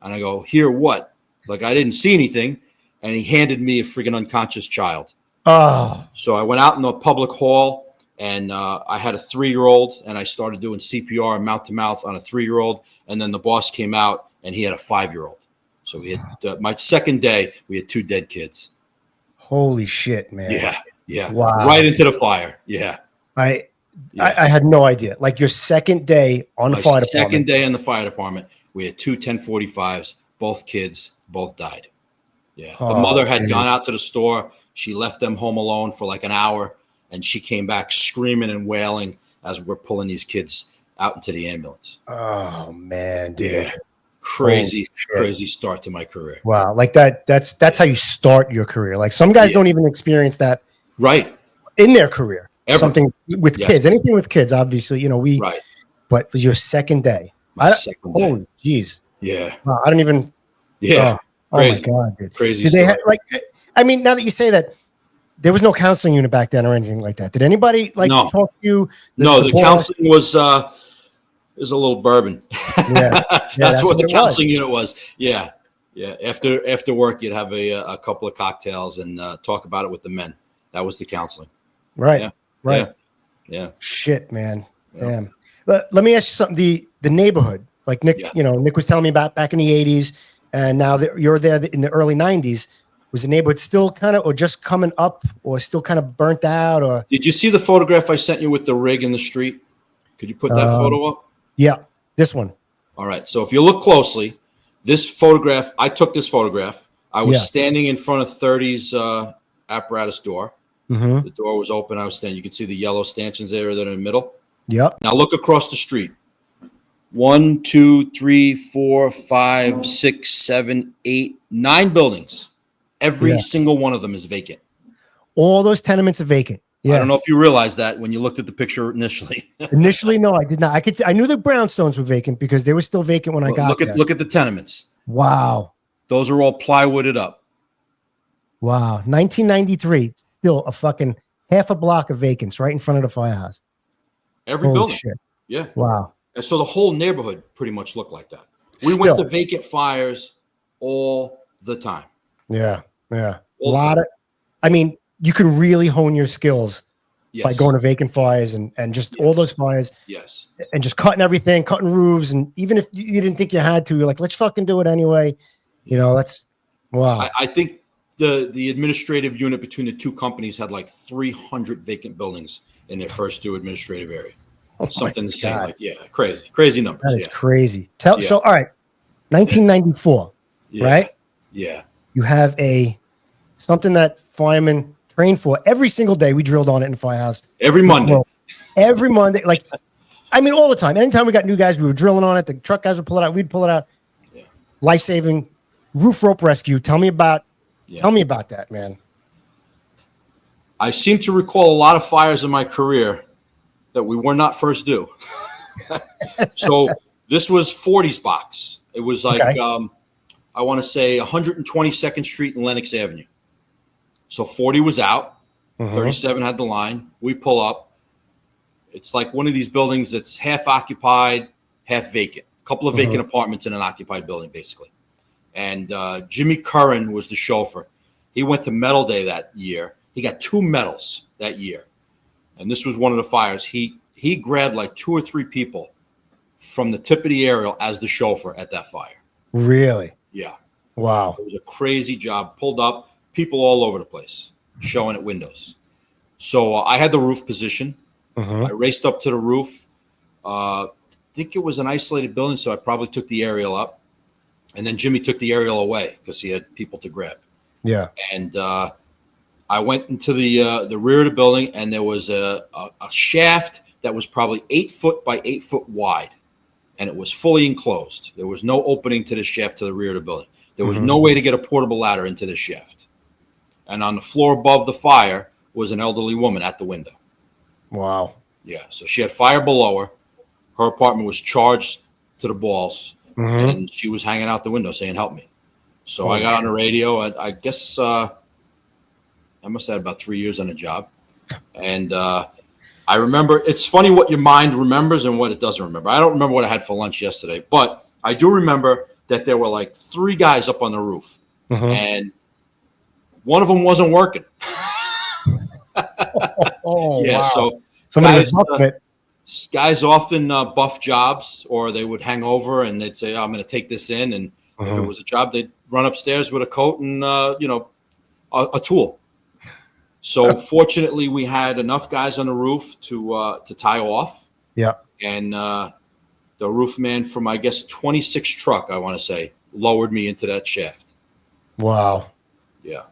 And I go, "Here what?" Like I didn't see anything. And he handed me a freaking unconscious child. Oh. So I went out in the public hall and I had a 3-year-old and I started doing CPR mouth to mouth on a 3-year-old. And then the boss came out and he had a 5-year-old. So we had my second day, we had 2 dead kids. Holy shit, man. Yeah. Wow. Right into the fire. Yeah. I had no idea. Like your second day on the fire department. Second day in the fire department, we had 2 1045s, both kids, both died. Yeah. The mother had gone out to the store. She left them home alone for like an hour, and she came back screaming and wailing as we're pulling these kids out into the ambulance. Oh, man, dude. Yeah. Crazy start to my career. Wow. Like that's how you start your career. Like some guys don't even experience that in their career. Ever. Something with kids, anything with kids, obviously, but your second day. Holy jeez. Yeah. Wow, I don't even. Yeah. Crazy. Oh my God, dude. Crazy. Did they have, now that you say that, there was no counseling unit back then or anything like that. Did anybody talk to you? The counseling was a little bourbon. Yeah. That's what the counseling unit was. Yeah. Yeah. After work, you'd have a couple of cocktails and talk about it with the men. That was the counseling. Right. Yeah. Right. Yeah. Shit, man. Yeah. Damn. Let me ask you something. The neighborhood, like Nick, Nick was telling me about back in the 80s, and now that you're there in the early 90s. Was the neighborhood still kind of, or just coming up, or still kind of burnt out? Or did you see the photograph I sent you with the rig in the street? Could you put that photo up? Yeah, this one. All right. So if you look closely, This photograph, I took this photograph. I was Yeah. standing in front of 30's apparatus door. Mm-hmm. The door was open. I was standing. You can see the yellow stanchions there that are in the middle. Yep. Now look across the street. 1, 2, 3, 4, 5, 6, 7, 8, 9 buildings. Every single one of them is vacant. All those tenements are vacant. Yeah. I don't know if you realized that when you looked at the picture initially. Initially, no, I did not. I knew the brownstones were vacant because they were still vacant when I got there. Look at the tenements. Wow. Those are all plywooded up. Wow. 1993, still a fucking half a block of vacants right in front of the firehouse. Every Holy building. shit. Yeah. Wow. And so the whole neighborhood pretty much looked like that. We went to vacant fires all the time. Yeah. Yeah. A lot of, I mean, you can really hone your skills by going to vacant fires and just all those fires. Yes. And just cutting everything, cutting roofs. And even if you didn't think you had to, you're like, let's fucking do it anyway. You know, that's, wow. I think the administrative unit between the two companies had like 300 vacant buildings in their first 2 administrative area. Something the same. Like, crazy numbers. That is crazy. So, all right, 1994, right? Yeah. You have something that firemen train for every single day. We drilled on it in the firehouse. Every Monday. Well, every Monday. Like, I mean, all the time. Anytime we got new guys, we were drilling on it. The truck guys would pull it out. We'd pull it out. Yeah. Life-saving roof rope rescue. Tell me about that, man. I seem to recall a lot of fires in my career that we were not first due. So this was 40's box. It was like, I want to say 122nd Street and Lenox Avenue. So 40 was out. 37 had the line. We pull up. It's like one of these buildings that's half occupied, half vacant. A couple of vacant apartments in an occupied building, basically. And Jimmy Curran was the chauffeur. He went to Medal Day that year. He got 2 medals that year. And this was one of the fires. He grabbed like 2 or 3 people from the tip of the aerial as the chauffeur at that fire. Really? Yeah. Wow. It was a crazy job. Pulled up, people all over the place, showing at windows. So I had the roof position. I raced up to the roof. I think it was an isolated building, so I probably took the aerial up. And then Jimmy took the aerial away because he had people to grab. Yeah. And I went into the rear of the building, and there was a shaft that was probably 8 foot by 8 foot wide, and it was fully enclosed. There was no opening to the shaft to the rear of the building. There was no way to get a portable ladder into the shaft. And on the floor above the fire was an elderly woman at the window. Wow. Yeah, so she had fire below her. Her apartment was charged to the balls, and she was hanging out the window saying, "Help me." So I got on the radio. I guess I must have had about 3 years on the job. And I remember, it's funny what your mind remembers and what it doesn't remember. I don't remember what I had for lunch yesterday, but I do remember that there were like 3 guys up on the roof, and one of them wasn't working. Wow. So guys often buff jobs, or they would hang over and they'd say, I'm going to take this in. And if it was a job, they'd run upstairs with a coat and, a tool. So fortunately, we had enough guys on the roof to tie off. Yeah. And the roof man from, I guess, 26 truck, I want to say, lowered me into that shaft. Wow. Yeah.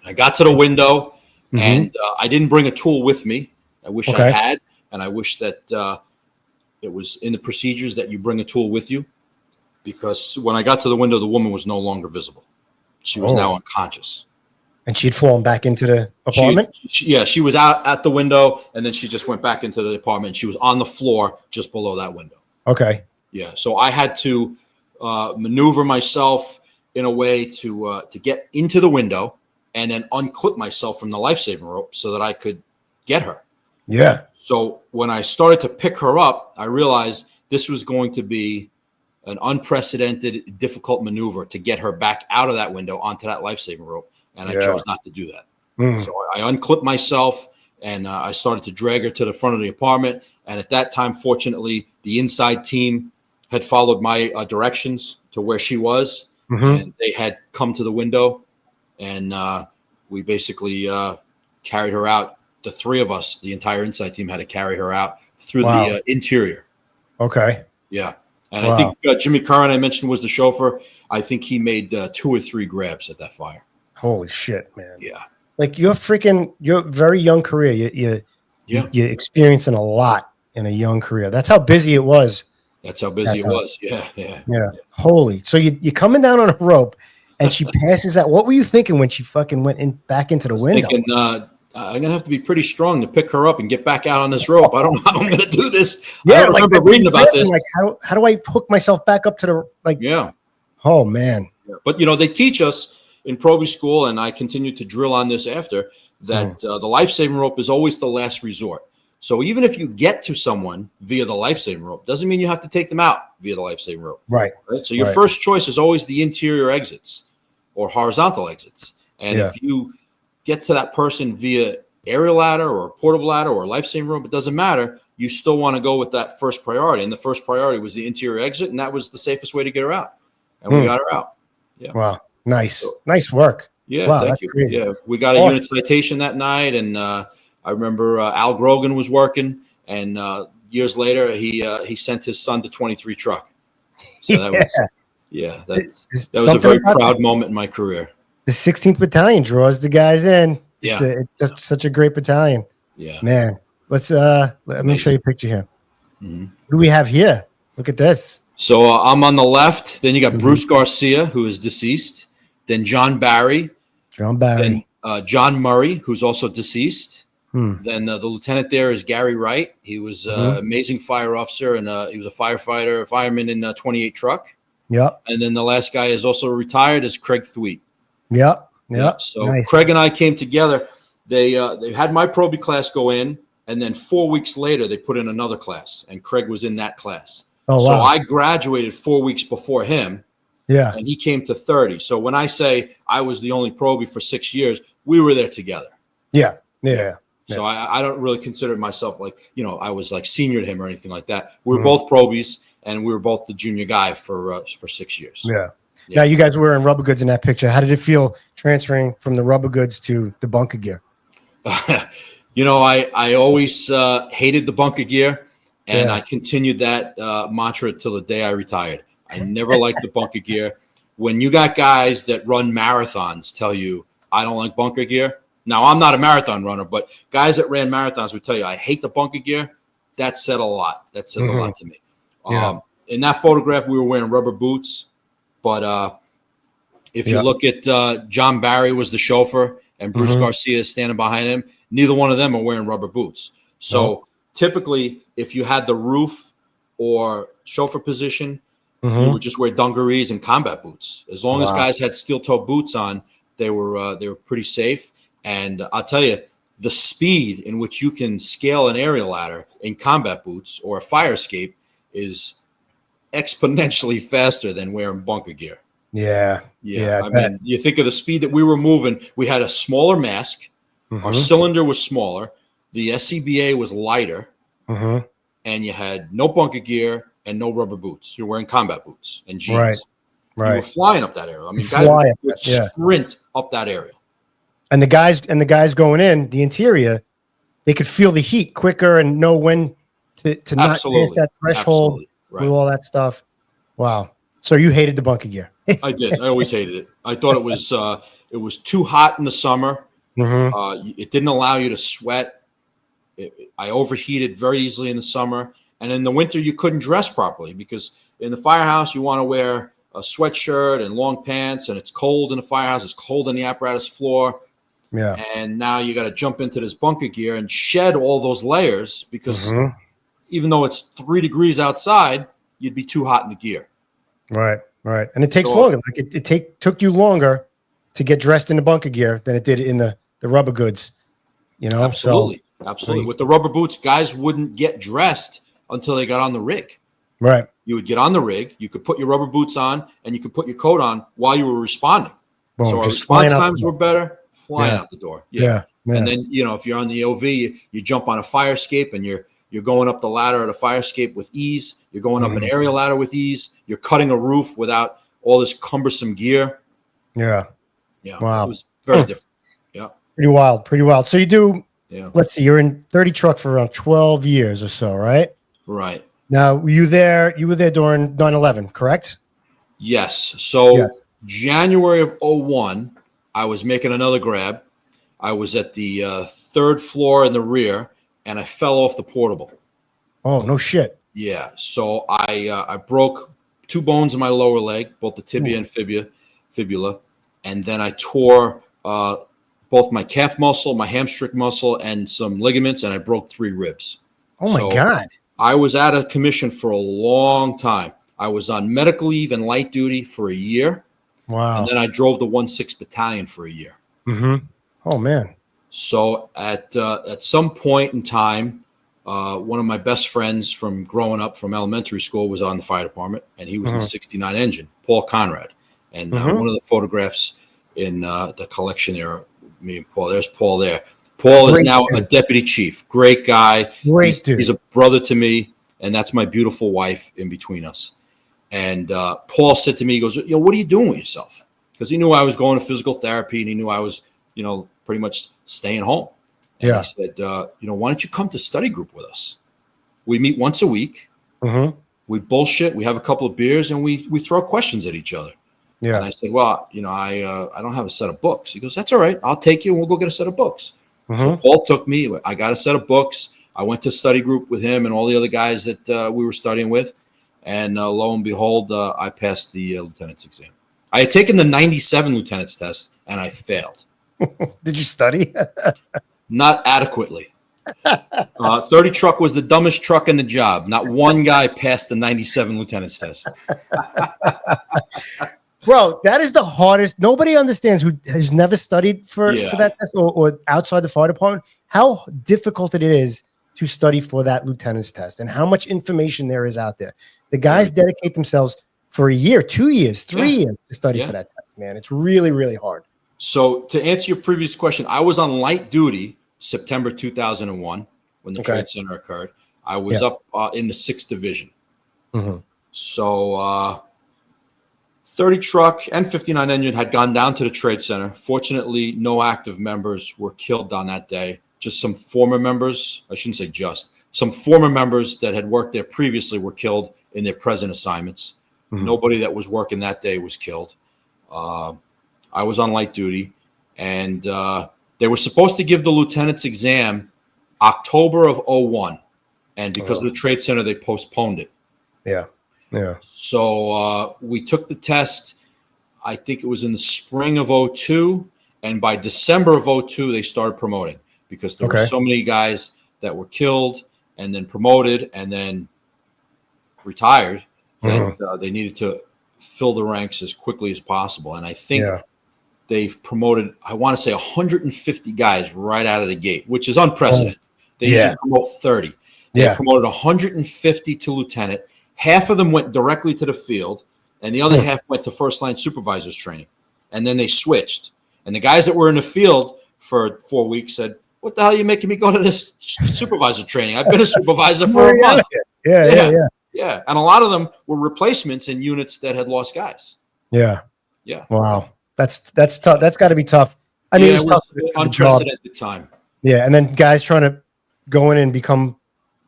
I got to the window, and I didn't bring a tool with me. I wish I had, and I wish that it was in the procedures that you bring a tool with you, because when I got to the window, the woman was no longer visible. She was now unconscious. And she'd fallen back into the apartment? She was out at the window, and then she just went back into the apartment. She was on the floor just below that window. Okay. Yeah, so I had to maneuver myself in a way to get into the window and then unclip myself from the life-saving rope so that I could get her. Yeah. So when I started to pick her up, I realized this was going to be an unprecedented, difficult maneuver to get her back out of that window onto that life-saving rope. And I chose not to do that. So I unclipped myself, and I started to drag her to the front of the apartment. And at that time, fortunately, the inside team had followed my directions to where she was, and they had come to the window, and we basically carried her out. The 3 of us, the entire inside team, had to carry her out through the interior. Okay. Yeah. And I think Jimmy Curran, I mentioned, was the chauffeur. I think he made 2 or 3 grabs at that fire. Holy shit, man. Yeah. Like your very young career, you're experiencing a lot in a young career. That's how busy it was. That's how busy it was. Yeah. Holy. So you're coming down on a rope and she passes out. What were you thinking when she fucking went back into the window? Thinking, I'm gonna have to be pretty strong to pick her up and get back out on this rope. I don't know how I'm gonna do this. Yeah, I don't remember reading about this. Like, how do I hook myself back up to the Yeah. Oh man. But they teach us in probie school, and I continue to drill on this after that. The life-saving rope is always the last resort. So even if you get to someone via the life-saving rope, doesn't mean you have to take them out via the life-saving rope. Right. So your first choice is always the interior exits or horizontal exits. And if you get to that person via aerial ladder or portable ladder or life-saving rope, it doesn't matter. You still want to go with that first priority. And the first priority was the interior exit, and that was the safest way to get her out. And we got her out. Yeah. Wow. Nice. Nice work. Yeah. Wow, thank you. Crazy. Yeah. We got a unit citation that night, and I remember Al Grogan was working, and years later he sent his son to 23 truck. So that was that was a very proud moment in my career. The 16th Battalion draws the guys in. Yeah. It's just such a great battalion. Yeah. Man. Let's let me show you a picture here. Who do we have here? Look at this. So I'm on the left. Then you got Bruce Garcia, who is deceased. Then John Barry. Then John Murray, who's also deceased. Then the lieutenant there is Gary Wright. He was an amazing fire officer, and he was a fireman in 28 truck. Yep. And then the last guy is also retired is Craig Thweet. Yep. So nice. Craig and I came together. They had my probie class go in, and then 4 weeks later they put in another class, and Craig was in that class. Oh, so wow. I graduated 4 weeks before him. Yeah. And he came to 30. So when I say I was the only probie for 6 years, we were there together. Yeah. So I don't really consider myself like, I was like senior to him or anything like that. We were both probies, and we were both the junior guy for 6 years. Yeah. Now you guys were in rubber goods in that picture. How did it feel transferring from the rubber goods to the bunker gear? I always hated the bunker gear, and I continued that mantra till the day I retired. I never liked the bunker gear. When you got guys that run marathons tell you, I don't like bunker gear. Now, I'm not a marathon runner, but guys that ran marathons would tell you, I hate the bunker gear. That said a lot. That says a lot to me. In that photograph, we were wearing rubber boots. But if you look at John Barry was the chauffeur, and Bruce Garcia is standing behind him, neither one of them are wearing rubber boots. So typically, if you had the roof or chauffeur position, you would just wear dungarees and combat boots. As long as guys had steel-toe boots on, they were pretty safe. And I'll tell you, the speed in which you can scale an aerial ladder in combat boots or a fire escape is exponentially faster than wearing bunker gear. Yeah. I mean, you think of the speed that we were moving. We had a smaller mask. Our cylinder was smaller. The SCBA was lighter. And you had no bunker gear and no rubber boots. You're wearing combat boots and jeans. Right. You were flying up that area. I mean, guys would sprint up that area. And the guys going in the interior, they could feel the heat quicker and know when to not pass that threshold. With all that stuff. Wow. So you hated the bunker gear. I did. I always hated it. I thought it was too hot in the summer. It didn't allow you to sweat. I overheated very easily in the summer. And in the winter, you couldn't dress properly because in the firehouse, you want to wear a sweatshirt and long pants, and it's cold in the firehouse. It's cold on the apparatus floor. Yeah. And now you got to jump into this bunker gear and shed all those layers because even though it's 3 degrees outside, you'd be too hot in the gear. Right. And it takes longer. Like it took you longer to get dressed in the bunker gear than it did in the rubber goods. Absolutely. With the rubber boots, guys wouldn't get dressed until they got on the rig. Right. You would get on the rig. You could put your rubber boots on, and you could put your coat on while you were responding. Boom, so our response times were better. Flying out the door. Yeah. And then if you're on the OV, you jump on a fire escape, and you're going up the ladder at a fire escape with ease. You're going up an aerial ladder with ease. You're cutting a roof without all this cumbersome gear. Yeah. Wow. It was very different. Yeah. Pretty wild. So you do, let's see, you're in 30 truck for around 12 years or so, right? Right. Now, were you there? You were there during 9/11, correct? Yes. So Yes. January of '01, I was making another grab. I was at the third floor in the rear, and I fell off the portable. Oh, no shit. Yeah. So I broke 2 bones in my lower leg, both the tibia and fibula, and then I tore both my calf muscle, my hamstring muscle, and some ligaments, and I broke 3 ribs. Oh my God. I was out of commission for a long time. I was on medical leave and light duty for a year. Wow. And then I drove the 1/6 Battalion for a year. Mm-hmm. Oh man. So at some point in time, one of my best friends from growing up from elementary school was on the fire department, and he was in 69 engine, Paul Conrad. And one of the photographs in the collection there, me and Paul, there's Paul there. Paul is now a deputy chief. Great guy. He's a brother to me, and that's my beautiful wife in between us. And Paul said to me, he goes, what are you doing with yourself? Because he knew I was going to physical therapy, and he knew I was, pretty much staying home. And he said, why don't you come to study group with us? We meet once a week. Mm-hmm. We bullshit. We have a couple of beers, and we throw questions at each other. Yeah. And I said, well, I don't have a set of books. He goes, that's all right. I'll take you, and we'll go get a set of books. Mm-hmm. So Paul took me. I got a set of books. I went to study group with him and all the other guys that we were studying with. And lo and behold, I passed the lieutenant's exam. I had taken the 97 lieutenant's test, and I failed. Did you study? Not adequately. 30 truck was the dumbest truck in the job. Not one guy passed the 97 lieutenant's test. Bro, that is the hardest. Nobody understands who has never studied for that test or outside the fire department, how difficult it is to study for that lieutenant's test and how much information there is out there. The guys dedicate themselves for a year, 2 years, 3 years to study for that test, man. It's really, really hard. So to answer your previous question, I was on light duty September 2001 when the Trade Center occurred. I was up in the 6th Division. Mm-hmm. So 30 truck and 59 engine had gone down to the Trade Center. Fortunately, no active members were killed on that day. Just some former members. I shouldn't say just. Some former members that had worked there previously were killed in their present assignments. Mm-hmm. Nobody that was working that day was killed. I was on light duty, and they were supposed to give the lieutenant's exam October of '01, and because of the Trade Center, they postponed it. Yeah. So we took the test. I think it was in the spring of '02, and by December of '02, they started promoting because there were so many guys that were killed and then promoted and then retired that they needed to fill the ranks as quickly as possible. And I think they've promoted, I want to say 150 guys right out of the gate, which is unprecedented. They usually promote 30. They promoted 150 to lieutenant. Half of them went directly to the field, and the other half went to first line supervisors training. And then they switched. And the guys that were in the field for 4 weeks said, what the hell are you making me go to this supervisor training? I've been a supervisor for a month. Yeah. And a lot of them were replacements in units that had lost guys. Yeah. Wow. That's tough. That's got to be tough. I mean, it was tough. Unprecedented time. Yeah. And then guys trying to go in and become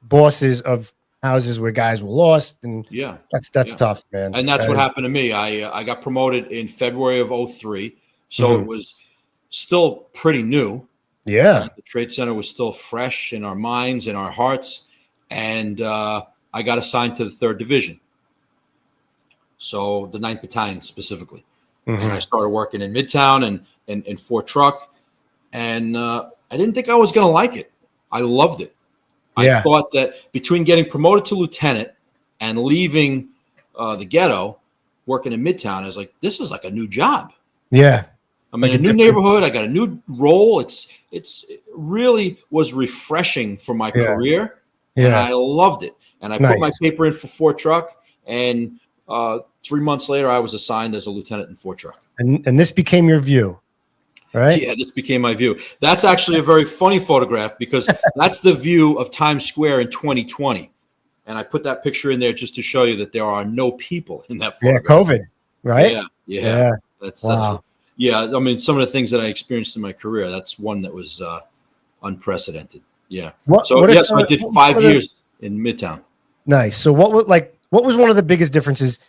bosses of houses where guys were lost. And that's tough, man. And that's what happened to me. I got promoted in February of '03. So it was still pretty new. Yeah. The Trade Center was still fresh in our minds and our hearts. And I got assigned to the 3rd Division. So the 9th Battalion specifically. Mm-hmm. And I started working in Midtown and in Fort Truck. And I didn't think I was going to like it. I loved it. I thought that between getting promoted to lieutenant and leaving the ghetto, working in Midtown, I was like, this is like a new job. Yeah. I'm in a new neighborhood. I got a new role. It really was refreshing for my career. Yeah. And I loved it. And I put my paper in for Fort Truck. And 3 months later, I was assigned as a lieutenant in Fort Truck. And this became your view, right? Yeah, this became my view. That's actually a very funny photograph because that's the view of Times Square in 2020. And I put that picture in there just to show you that there are no people in that photograph. Yeah, COVID, right? Yeah. That's I mean, some of the things that I experienced in my career, that's one that was unprecedented. Yeah. So I did 5 years in Midtown. Nice. So what was one of the biggest differences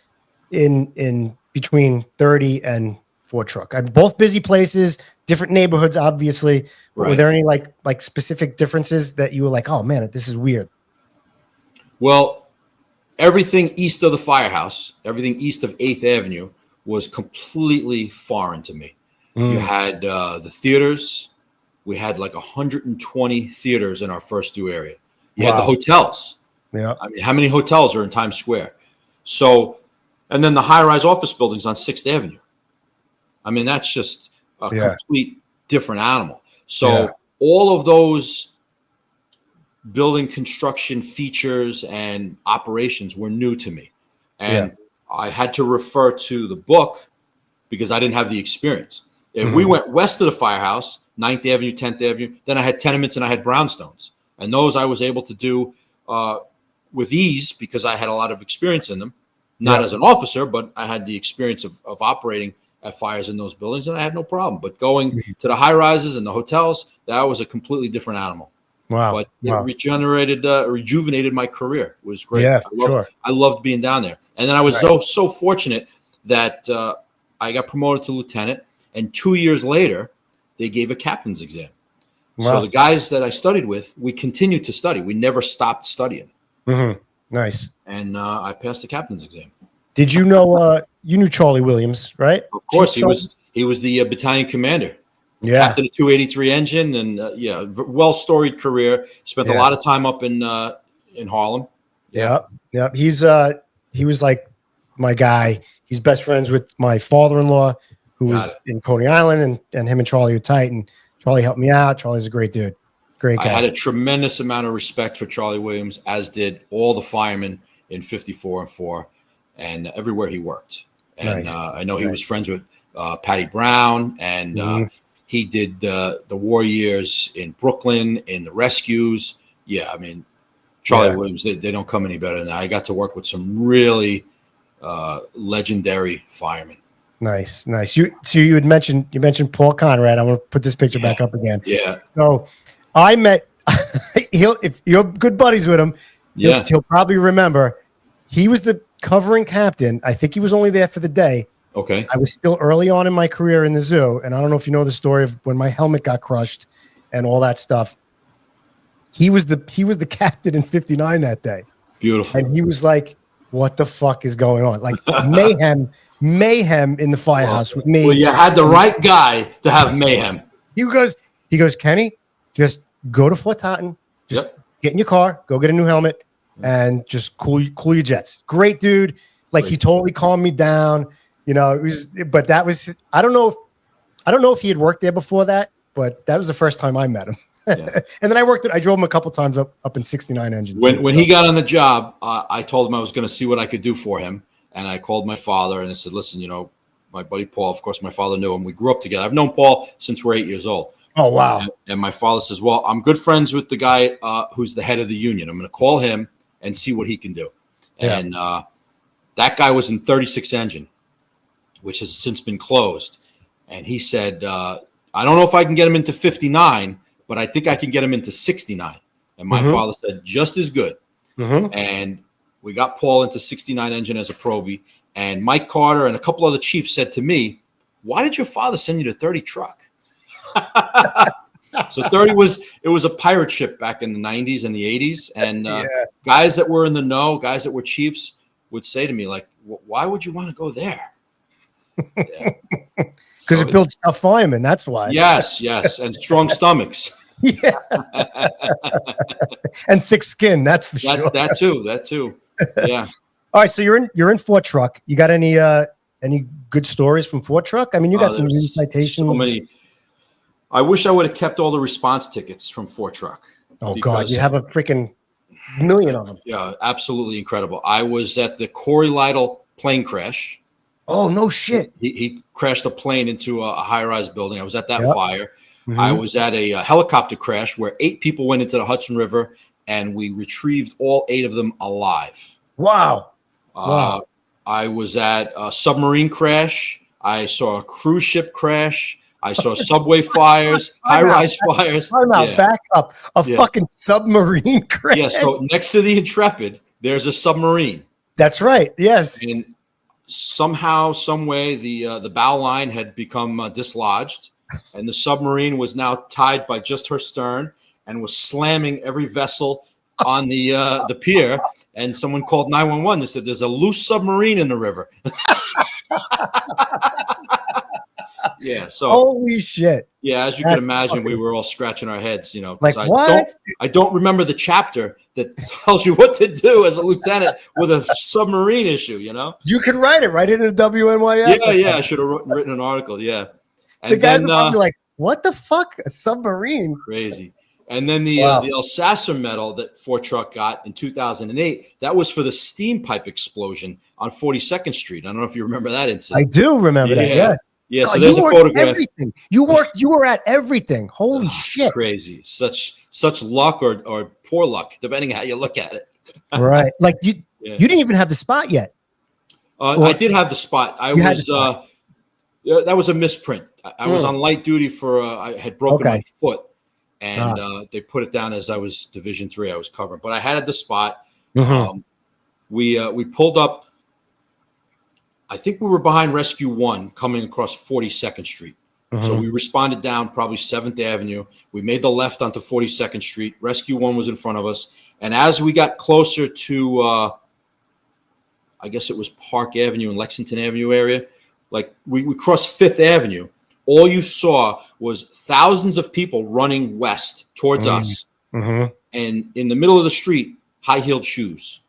in between 30 and Ford Truck? I mean, both busy places, different neighborhoods, obviously. But were Right. there any like specific differences that you were like, oh man, this is weird? Well, everything east of the firehouse, everything east of 8th Avenue was completely foreign to me. You had the theaters. We had like 120 theaters in our first due area. You had the hotels. Yeah. I mean, how many hotels are in Times Square? So, and then the high-rise office buildings on 6th Avenue. I mean, that's just a complete different animal. So all of those building construction features and operations were new to me. And I had to refer to the book because I didn't have the experience. If we went west of the firehouse, 9th Avenue, 10th Avenue, then I had tenements and I had brownstones. And those I was able to do with ease because I had a lot of experience in them. Not as an officer, but I had the experience of operating at fires in those buildings, and I had no problem. But going to the high rises and the hotels, that was a completely different animal. Wow. But it rejuvenated my career. It was great. Yeah, I loved being down there. And then I was so fortunate that I got promoted to lieutenant, and 2 years later, they gave a captain's exam. Wow. So the guys that I studied with, we continued to study. We never stopped studying. Nice. And I passed the captain's exam. Did you know you knew Charlie Williams, right? Of course, he was the battalion commander. Captain of 283 engine, and well storied career. Spent a lot of time up in Harlem. Yeah. He was like my guy. He's best friends with my father-in-law, who was in Coney Island, and him and Charlie are tight. And Charlie helped me out. Charlie's a great dude. Great guy. I had a tremendous amount of respect for Charlie Williams, as did all the firemen in 54 and 4, and everywhere he worked. And I know he was friends with Patty Brown, and he did the war years in Brooklyn, in the rescues. Yeah, I mean, Charlie Williams, they don't come any better than that. I got to work with some really legendary firemen. Nice. You had mentioned Paul Conrad. I'm going to put this picture back up again. Yeah. So I met if you're good buddies with him, he'll probably remember. He was the covering captain. I think he was only there for the day. Okay. I was still early on in my career in the zoo, and I don't know if you know the story of when my helmet got crushed and all that stuff. He was the captain in 59 that day. Beautiful. And he was like, what the fuck is going on? Like mayhem in the firehouse with me. Well, you had the right guy to have mayhem. He goes, Kenny, just go to Fort Totten, just get in your car, go get a new helmet, and just cool your jets. Great dude. Like he totally calmed me down. You know, but that was, I don't know if he had worked there before that, but that was the first time I met him. Yeah. And then I drove him a couple times up in 69 engine. When he got on the job, I told him I was going to see what I could do for him. And I called my father and I said, listen, my buddy Paul, of course, my father knew him. We grew up together. I've known Paul since we're 8 years old. Oh, wow. And my father says, well, I'm good friends with the guy who's the head of the union. I'm going to call him and see what he can do. Yeah. And that guy was in 36 engine, which has since been closed. And he said, I don't know if I can get him into 59, but I think I can get him into 69. And my father said, just as good. And we got Paul into 69 engine as a probie. And Mike Carter and a couple other chiefs said to me, why did your father send you to 30 truck? So 30 was a pirate ship back in the 90s and the 80s. And guys that were in the know, guys that were chiefs would say to me, like, why would you want to go there? Because it builds tough firemen. That's why. Yes. And strong stomachs. Yeah. And thick skin. That's for sure. That too. Yeah. All right. So you're in Fort Truck. You got any good stories from Fort Truck? I mean, you got some new citations. So many. I wish I would have kept all the response tickets from Fort Truck. Oh God, you have a freaking million of them. Yeah, absolutely incredible. I was at the Corey Lytle plane crash. Oh, no shit. He crashed a plane into a high-rise building. I was at that fire. I was at a helicopter crash where 8 people went into the Hudson River, and we retrieved all 8 of them alive. Wow. I was at a submarine crash. I saw a cruise ship crash. I saw subway fires, high-rise fires. Back up. A fucking submarine crash. Yeah, so next to the Intrepid, there's a submarine. That's right. Yes. And somehow, some way, the bow line had become dislodged, and the submarine was now tied by just her stern and was slamming every vessel on the pier. And someone called 911. They said, "There's a loose submarine in the river." Yeah. So holy shit. yeah, as you can imagine, we were all scratching our heads, you know, Like, because what? I don't remember the chapter that tells you what to do as a lieutenant with a submarine issue, you know? You can write it right into the WNYF. Yeah, I should have written an article, yeah. And the guys then, are probably like, what the fuck? A submarine? crazy. And then the Elsasser Medal that Ford Truck got in 2008, that was for the steam pipe explosion on 42nd Street. I don't know if you remember that incident. I do remember that, yeah. Yeah, so there's a photograph. Everything. You were at everything. Holy shit. It's crazy. Such luck or poor luck, depending how you look at it. Right. Like you didn't even have the spot yet. I did have the spot. That was a misprint. I was on light duty for I had broken my foot, and they put it down as I was Division III. I was covering, but I had the spot. Mm-hmm. We pulled up. I think we were behind Rescue 1 coming across 42nd Street. Mm-hmm. So we responded down probably 7th Avenue. We made the left onto 42nd Street. Rescue 1 was in front of us. And as we got closer to, I guess it was Park Avenue and Lexington Avenue area, like we crossed 5th Avenue. All you saw was thousands of people running west towards us. Mm-hmm. And in the middle of the street, high-heeled shoes.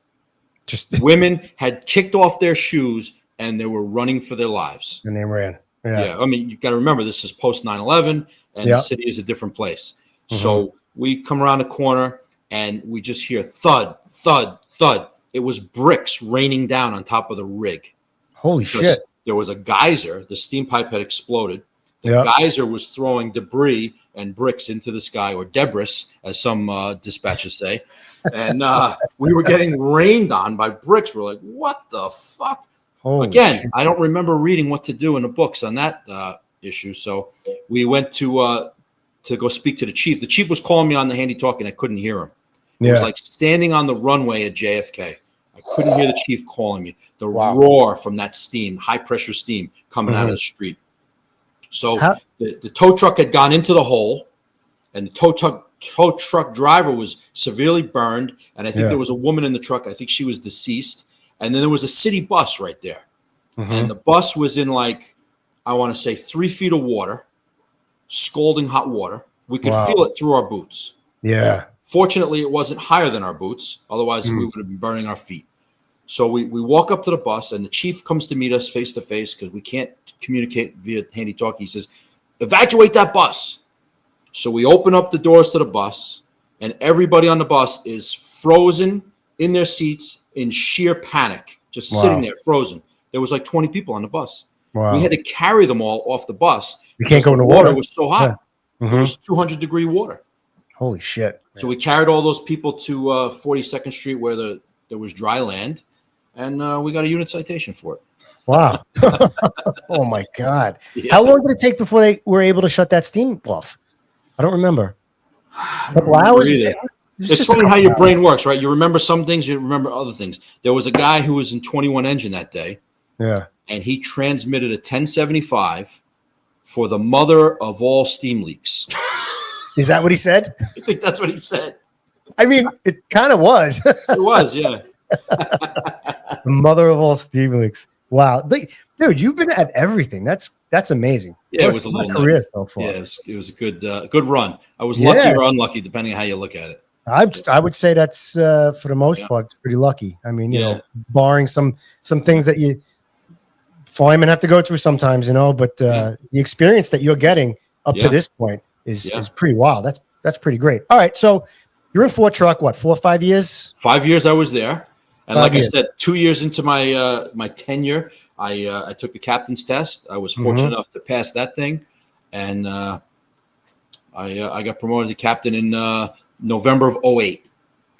Just women had kicked off their shoes and they were running for their lives. And they ran. Yeah. I mean, you got to remember, this is post 9/11, and the city is a different place. Mm-hmm. So we come around the corner, and we just hear thud, thud, thud. It was bricks raining down on top of the rig. Holy shit. There was a geyser. The steam pipe had exploded. The geyser was throwing debris and bricks into the sky, or debris, as some dispatchers say. And we were getting rained on by bricks. We're like, what the fuck? Again, I don't remember reading what to do in the books on that issue. So we went to go speak to the chief. The chief was calling me on the handy-talkie, and I couldn't hear him. It was like standing on the runway at JFK. I couldn't hear the chief calling me. The roar from that steam, high-pressure steam coming out of the street. So the tow truck had gone into the hole, and the tow truck driver was severely burned, and I think there was a woman in the truck. I think she was deceased. And then there was a city bus right there. Mm-hmm. And the bus was in, like, I want to say 3 feet of water, scalding hot water. We could feel it through our boots. Yeah. Fortunately, it wasn't higher than our boots. Otherwise, we would have been burning our feet. So we walk up to the bus, and the chief comes to meet us face to face because we can't communicate via handy-talkie. He says, evacuate that bus. So we open up the doors to the bus, and everybody on the bus is frozen in their seats in sheer panic, just sitting there frozen. There was like 20 people on the bus. Wow. We had to carry them all off the bus. You can't go in the water. It was so hot. Yeah. Mm-hmm. It was 200-degree water. Holy shit. So we carried all those people to 42nd Street where there was dry land, and we got a unit citation for it. Wow. Oh, my God. Yeah. How long did it take before they were able to shut that steam off? I don't remember. A couple hours? It's funny how your brain works, right? You remember some things, you remember other things. There was a guy who was in 21 engine that day. Yeah. And he transmitted a 1075 for the mother of all steam leaks. Is that what he said? I think that's what he said. I mean, it kind of was. It was, yeah. The mother of all steam leaks. Wow. Dude, you've been at everything. That's amazing. Yeah, it was a little career so far. Yeah, it was a good run. I was lucky or unlucky, depending on how you look at it. I would say that's for the most part, it's pretty lucky. I mean, you know, barring some things that you firemen have to go through sometimes, you know, but the experience that you're getting up to this point is pretty wild. That's pretty great. All right, so you're in Ford Truck, what, 4 or 5 years? 5 years I was there, and like I said, 2 years into my my tenure, I took the captain's test. I was fortunate enough to pass that thing, and I got promoted to captain in November of 2008.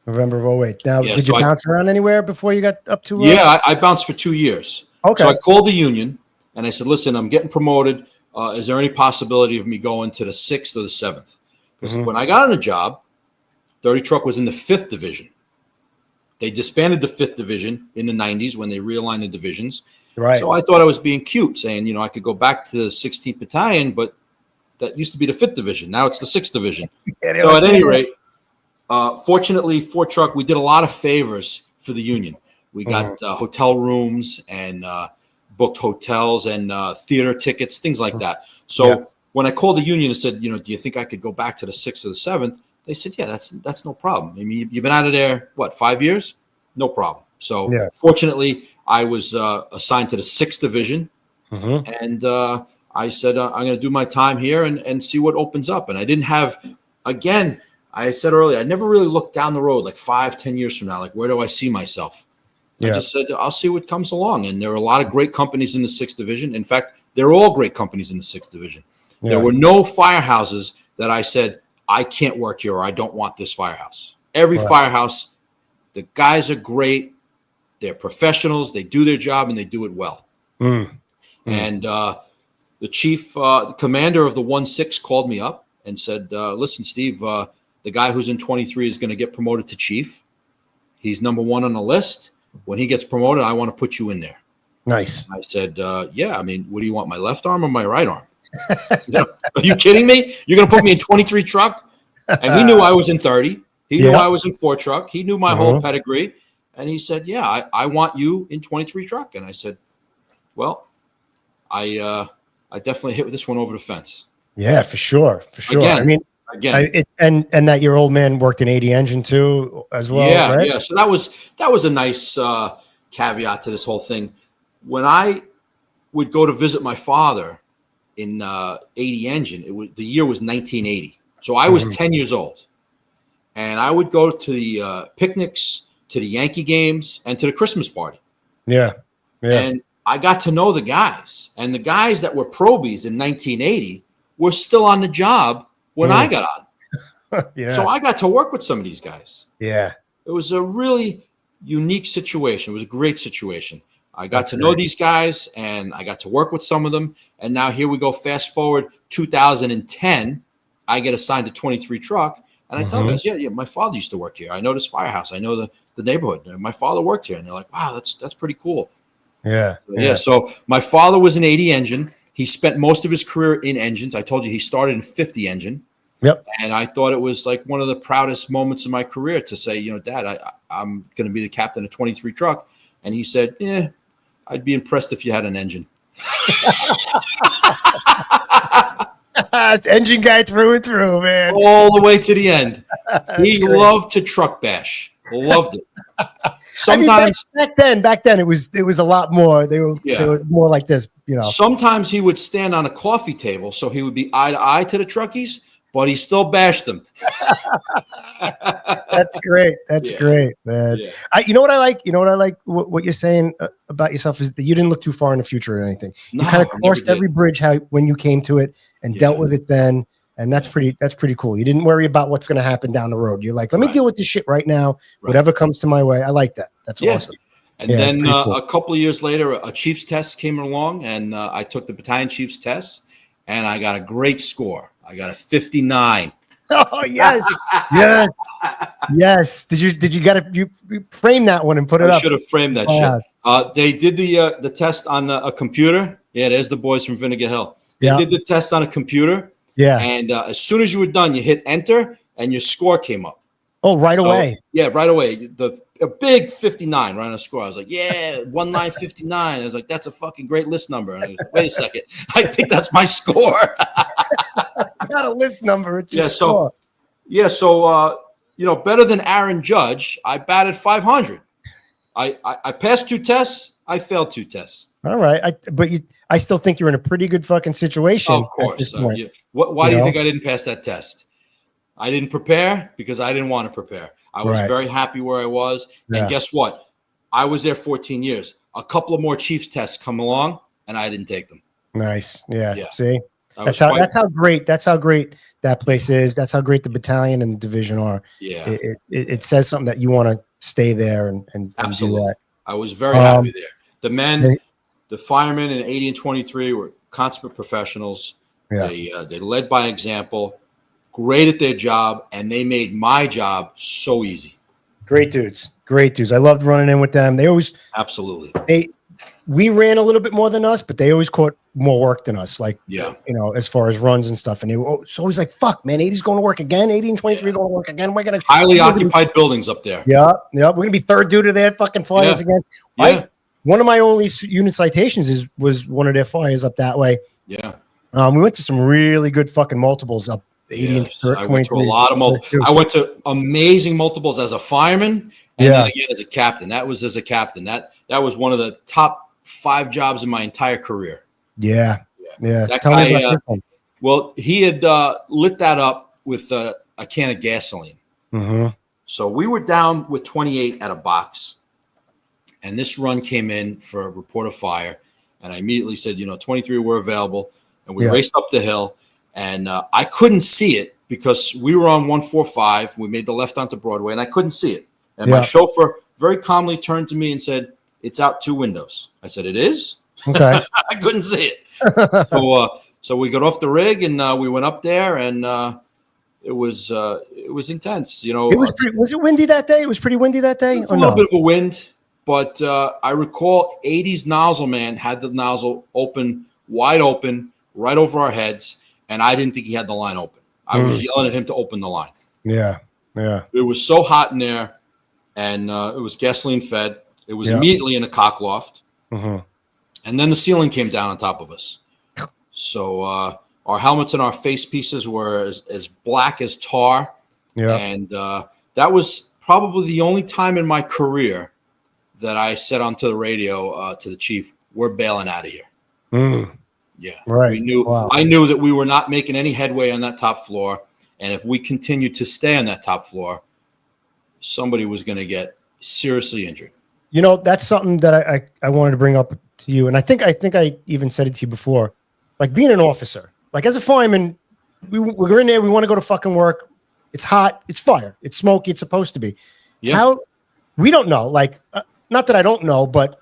November of 2008. Now, did you bounce around anywhere before you got up to? I bounced for 2 years. Okay. So I called the union and I said, listen, I'm getting promoted. Is there any possibility of me going to the 6th or the 7th? Because when I got on the job, 30 Truck was in the 5th division. They disbanded the 5th Division in the 90s when they realigned the divisions. Right. So I thought I was being cute, saying, I could go back to the 16th Battalion, but that used to be the 5th Division. Now it's the 6th Division. So at any rate, fortunately, Fort Truck, we did a lot of favors for the Union. We got hotel rooms and booked hotels and theater tickets, things like that. So when I called the Union and said, do you think I could go back to the 6th or the 7th? They said, yeah, that's no problem. I mean, you've been out of there, 5 years? No problem. So fortunately, I was assigned to the 6th Division. And I said, I'm going to do my time here and see what opens up. And I didn't have, again, I said earlier, I never really looked down the road, like 5-10 years from now, like where do I see myself? I just said, I'll see what comes along. And there are a lot of great companies in the 6th Division. In fact, they're all great companies in the 6th Division. There were no firehouses that I said, I can't work here or I don't want this firehouse. Every firehouse, the guys are great. They're professionals. They do their job and they do it well. And the chief commander of the 1-6 called me up and said, listen, Steve, the guy who's in 23 is going to get promoted to chief. He's number 1 on the list. When he gets promoted, I want to put you in there. Nice. I said, yeah, I mean, what do you want, my left arm or my right arm? Are you kidding me? You're going to put me in 23 truck? And he knew I was in 30. He knew I was in 4 truck. He knew my whole pedigree. And he said, yeah, I want you in 23 truck. And I said, well, I definitely hit this one over the fence. Yeah, for sure. Again, I mean, and that your old man worked in 80 engine too, as well. Yeah, right? yeah. So that was a nice caveat to this whole thing. When I would go to visit my father in 80 engine, the year was 1980. So I was 10 years old, and I would go to the picnics, to the Yankee games, and to the Christmas party. Yeah. And I got to know the guys, and the guys that were probies in 1980 were still on the job when I got on. So I got to work with some of these guys. Yeah. It was a really unique situation. It was a great situation. I got to know these guys, and I got to work with some of them. And now here we go. Fast forward 2010, I get assigned to 23 truck, and I tell guys, yeah, my father used to work here. I know this firehouse. I know the neighborhood. My father worked here, and they're like, wow, that's pretty cool. Yeah. So my father was an 80 engine. He spent most of his career in engines. I told you he started in 50 engine. Yep. And I thought it was like one of the proudest moments of my career to say, Dad, I'm going to be the captain of 23 truck. And he said, yeah, I'd be impressed if you had an engine. It's engine guy through and through, man. All the way to the end. He loved to truck bash. Loved it. Sometimes back then it was a lot more. They were more like this, Sometimes he would stand on a coffee table, so he would be eye to eye to the truckies, but he still bashed them. That's great. That's great, man. Yeah. You know what I like? What you're saying about yourself is that you didn't look too far in the future or anything. You kind of crossed every bridge when you came to it and dealt with it then. And that's pretty cool. You didn't worry about what's going to happen down the road. You're like, let me deal with this shit right now. Whatever comes to my way. I like that. That's awesome. And then cool. A couple of years later, a chief's test came along, and I took the battalion chief's test, and I got a great score. I got a 59. Oh yes, yes. Did you frame that one and put it up? I should have framed that shit. They did the test on a computer. Yeah, there's the boys from Vinegar Hill. They did the test on a computer. Yeah. And as soon as you were done, you hit enter, and your score came up. Oh, right away. Yeah, right away. A big 59 right on the score. I was like, yeah, 1959. I was like, that's a fucking great list number. And I was like, wait a second. I think that's my score. Not a list number. It's just score. Better than Aaron Judge, I batted 500. I passed 2 tests. I failed 2 tests. All right. I still think you're in a pretty good fucking situation. Of course. Why do you think I didn't pass that test? I didn't prepare because I didn't want to prepare. I was very happy where I was. Yeah. And guess what? I was there 14 years. A couple of more Chiefs tests come along, and I didn't take them. Nice. Yeah. See? That's how great that place is. That's how great the battalion and the division are. Yeah. It says something that you want to stay there and do that. I was very happy there. The men, the firemen in 80 and 23 were consummate professionals. Yeah. They led by example, great at their job, and they made my job so easy. Great dudes. Great dudes. I loved running in with them. They always absolutely. We ran a little bit more than us, but they always caught more work than us. Like, yeah, you know, as far as runs and stuff. And it's always like, fuck, man, 80's going to work again. 80 and 23 going to work again. We're gonna highly occupied buildings up there. Yeah. We're gonna be third due to their fucking fires again. Yeah. One of my only unit citations was one of their fires up that way. Yeah. We went to some really good fucking multiples up 80 and 23. I went to a lot of multiples. I went to amazing multiples as a fireman, and then again as a captain. That was as a captain. That was one of the top 5 jobs in my entire career. Yeah. That guy, well, he had lit that up with a can of gasoline. Mm-hmm. So we were down with 28 at a box, and this run came in for a report of fire, and I immediately said, 23 were available, and we raced up the hill, and I couldn't see it because we were on 145. We made the left onto Broadway, and I couldn't see it. And my chauffeur very calmly turned to me and said, "It's out 2 windows." I said, "It is?" Okay. I couldn't see it. So we got off the rig and we went up there, and it was intense. It was was it windy that day? It was pretty windy that day. A little bit of a wind, but I recall 80's nozzle man had the nozzle wide open, right over our heads, and I didn't think he had the line open. I was yelling at him to open the line. Yeah. It was so hot in there, and it was gasoline fed. It was immediately in a cock loft. Mm-hmm. And then the ceiling came down on top of us. So our helmets and our face pieces were as black as tar. Yeah. And that was probably the only time in my career that I said onto the radio to the chief, "We're bailing out of here." Mm. Yeah. Right. We knew. Wow. I knew that we were not making any headway on that top floor. And if we continued to stay on that top floor, somebody was going to get seriously injured. That's something that I wanted to bring up to you. And I think I even said it to you before. Like being an officer, like as a fireman, we're in there. We want to go to fucking work. It's hot. It's fire. It's smoky. It's supposed to be. Yeah. We don't know. Like, not that I don't know, but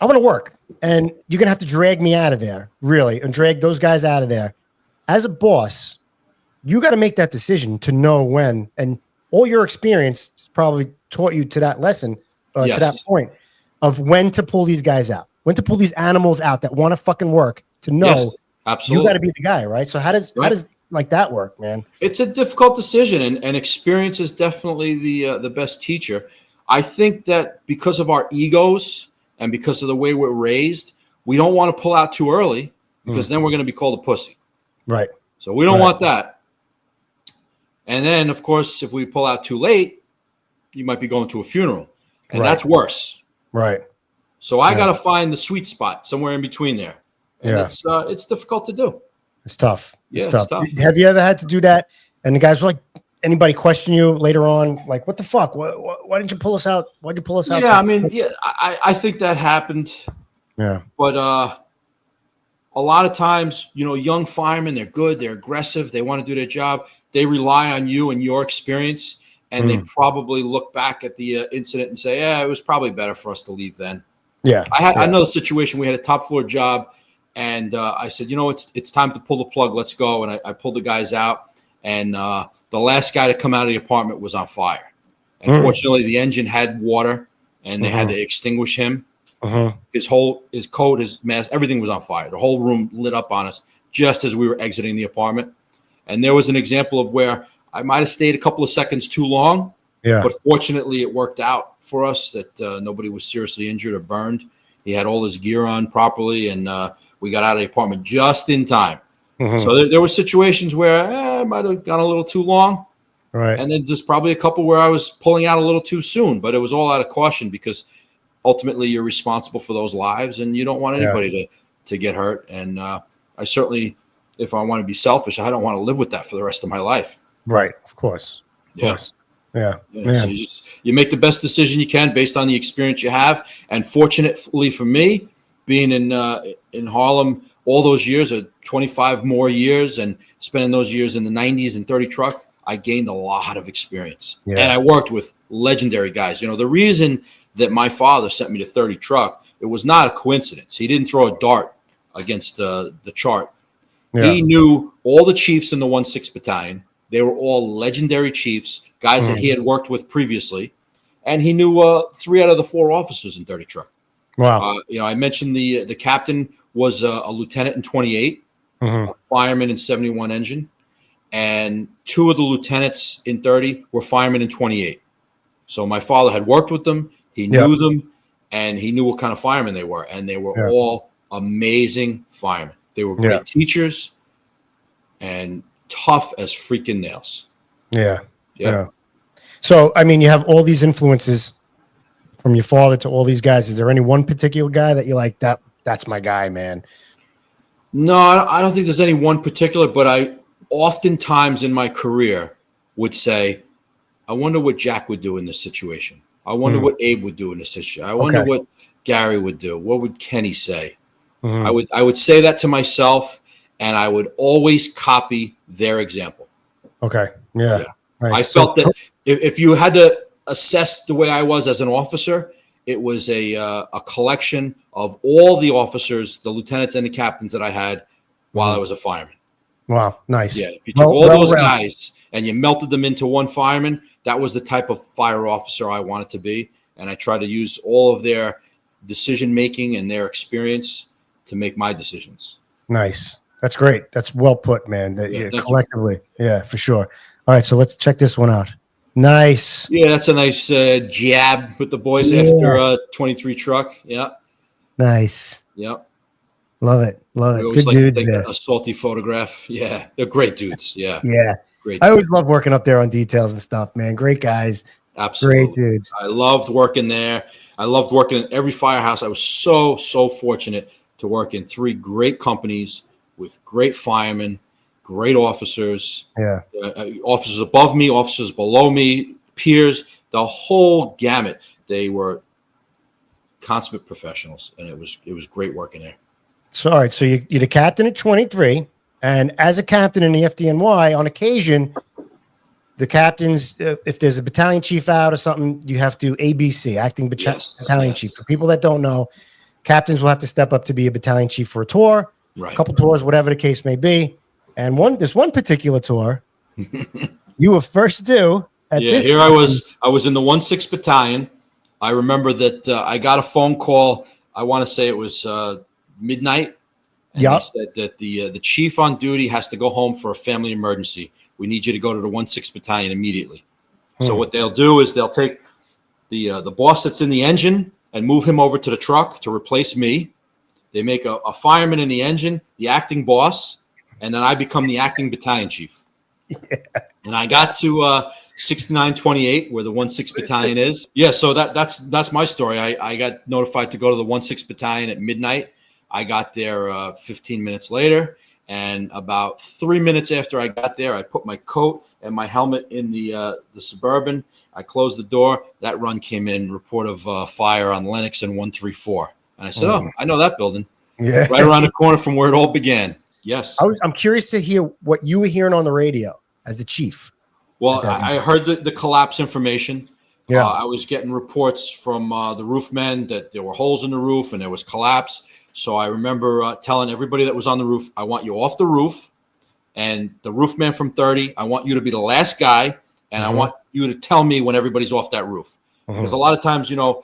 I want to work. And you're going to have to drag me out of there, really, and drag those guys out of there. As a boss, you got to make that decision to know when. And all your experience probably taught you to that lesson, to that point of when to pull these guys out, when to pull these animals out that want to fucking work, to know absolutely. You got to be the guy, right? So how does like that work, man? It's a difficult decision, and experience is definitely the best teacher. I think that because of our egos and because of the way we're raised, we don't want to pull out too early because then we're going to be called a pussy. Right. So we don't want that. And then, of course, if we pull out too late, you might be going to a funeral, and that's worse. Right. So I got to find the sweet spot somewhere in between there. And it's difficult to do. It's tough. It's tough. tough. Have you ever had to do that? And the guys were like, anybody question you later on? Like, what the fuck? Why didn't you pull us out? Why'd you pull us out? Yeah, I mean, I think that happened. Yeah. But a lot of times, young firemen, they're good, they're aggressive, they want to do their job. They rely on you and your experience, and they probably look back at the incident and say, "Yeah, it was probably better for us to leave then." Yeah. I had another situation. We had a top floor job, and I said, it's time to pull the plug. Let's go. And I pulled the guys out, and the last guy to come out of the apartment was on fire. And fortunately, the engine had water, and they had to extinguish him. His coat, his mask, everything was on fire. The whole room lit up on us just as we were exiting the apartment. And there was an example of where I might have stayed a couple of seconds too long. Yeah. But fortunately, it worked out for us that nobody was seriously injured or burned. He had all his gear on properly, and we got out of the apartment just in time. So there were situations where I might have gone a little too long. Right. And then just probably a couple where I was pulling out a little too soon. But it was all out of caution because ultimately you're responsible for those lives, and you don't want anybody to get hurt. And I certainly, if I want to be selfish, I don't want to live with that for the rest of my life. Right. Of course. Of course. Yeah. So you make the best decision you can based on the experience you have. And fortunately for me, being in Harlem all those years, or 25 more years, and spending those years in the 90s and 30 truck, I gained a lot of experience. Yeah. And I worked with legendary guys. The reason that my father sent me to 30 truck, it was not a coincidence. He didn't throw a dart against the chart. Yeah. He knew all the chiefs in the 1/6 battalion, They were all legendary chiefs, guys that he had worked with previously, and he knew 3 out of the 4 officers in 30 Truck. Wow. I mentioned the captain was a lieutenant in 28, a fireman in 71 engine, and 2 of the lieutenants in 30 were firemen in 28. So my father had worked with them. He knew them, and he knew what kind of firemen they were, and they were all amazing firemen. They were great teachers and tough as freaking nails. Yeah. So, I mean, you have all these influences from your father to all these guys. Is there any one particular guy that you like? That's my guy, man. No, I don't think there's any one particular, but I oftentimes in my career would say, I wonder what Jack would do in this situation. I wonder what Abe would do in this situation. I wonder what Gary would do. What would Kenny say? I would say that to myself, and I would always copy their example. Okay. Yeah. Nice. I felt that if you had to assess the way I was as an officer, it was a collection of all the officers, the lieutenants and the captains that I had while I was a fireman. Wow. Nice. Yeah. If you took all those guys and you melted them into one fireman, that was the type of fire officer I wanted to be. And I tried to use all of their decision making and their experience to make my decisions. Nice. That's great. That's well put, man. Collectively. You. Yeah, for sure. All right. So let's check this one out. Nice. Yeah, that's a nice jab with the boys after 23 Truck. Yeah. Nice. Yep. Love it. Love it. We always Good like dudes to take there. a salty photograph. Yeah. They're great dudes. Yeah. Yeah. Great. I always love working up there on details and stuff, man. Great guys. Absolutely. Great dudes. I loved working there. I loved working in every firehouse. I was so fortunate to work in 3 great companies with great firemen, great officers. Yeah. Officers above me, officers below me, peers, the whole gamut. They were consummate professionals, and it was great working there. So, all right. So you're the captain at 23, and as a captain in the FDNY, on occasion, the captains, if there's a battalion chief out or something, you have to ABC, acting battalion chief. For people that don't know, captains will have to step up to be a battalion chief for a tour, a couple tours, whatever the case may be. And this one particular tour, you were first due at this. Here I was in the 1/6 Battalion. I remember that I got a phone call. I want to say it was midnight. And they said that the chief on duty has to go home for a family emergency. We need you to go to the 1/6 Battalion immediately. So what they'll do is they'll take the boss that's in the engine and move him over to the truck to replace me. They make a fireman in the engine, the acting boss, and then I become the acting battalion chief. And I got to 6928, where the 1/6 Battalion is. Yeah, so that's my story. I got notified to go to the 1/6 Battalion at midnight. I got there 15 minutes later, and about 3 minutes after I got there, I put my coat and my helmet in the Suburban. I closed the door. That run came in, report of fire on Lennox and 134. And I said, oh, I know that building. Yeah. Right around the corner from where it all began. Yes. I'm curious to hear what you were hearing on the radio as the chief. Well, I heard the collapse information. Yeah. I was getting reports from the roofmen that there were holes in the roof and there was collapse. So I remember telling everybody that was on the roof, I want you off the roof. And the roofman from 30, I want you to be the last guy. And I want you to tell me when everybody's off that roof. Because a lot of times, you know,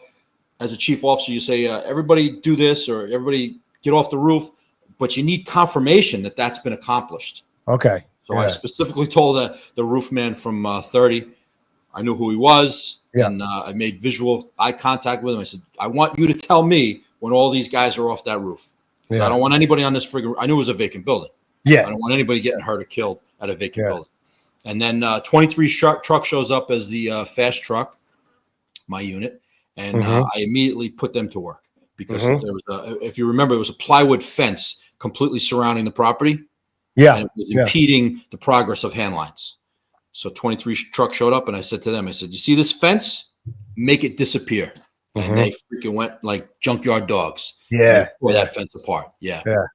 as a chief officer, you say, everybody do this or everybody get off the roof. But you need confirmation that that's been accomplished. Okay. So I specifically told the roofman from 30, I knew who he was. And I made visual eye contact with him. I said, I want you to tell me when all these guys are off that roof. I don't want anybody on this friggin' I knew it was a vacant building. Yeah. I don't want anybody getting hurt or killed at a vacant building. And then 23 truck shows up as the fast truck, my unit. And I immediately put them to work because there was if you remember, it was a plywood fence completely surrounding the property. Yeah. And it was impeding the progress of hand lines. So 23 truck showed up and I said to them, I said, you see this fence? Make it disappear. And they freaking went like junkyard dogs. Yeah. Tore that fence apart. Yeah. Yeah.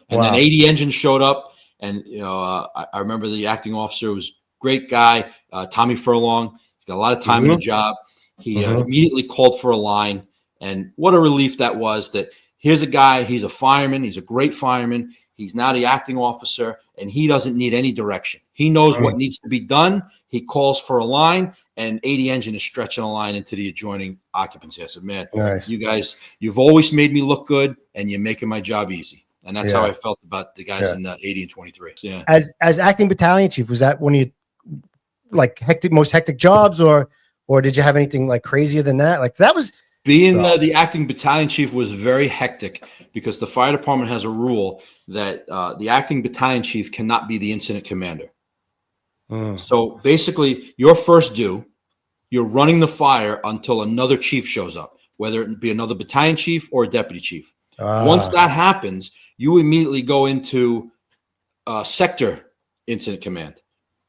And then 80 engines showed up. And, you know, I remember the acting officer was a great guy, Tommy Furlong. He's got a lot of time in the job. He immediately called for a line. And what a relief that was that here's a guy, he's a fireman. He's a great fireman. He's now the acting officer, and he doesn't need any direction. He knows what needs to be done. He calls for a line, and 80 engine is stretching a line into the adjoining occupancy. I said, man, Nice. you guys, you've always made me look good, and you're making my job easy. And that's how I felt about the guys in 80 and 23. Yeah. As acting battalion chief, was that one of your like most hectic jobs, or did you have anything like crazier than that? Like that was being the acting battalion chief was very hectic because the fire department has a rule that the acting battalion chief cannot be the incident commander. So basically, your first due, you're running the fire until another chief shows up, whether it be another battalion chief or a deputy chief. Once that happens, you immediately go into sector incident command.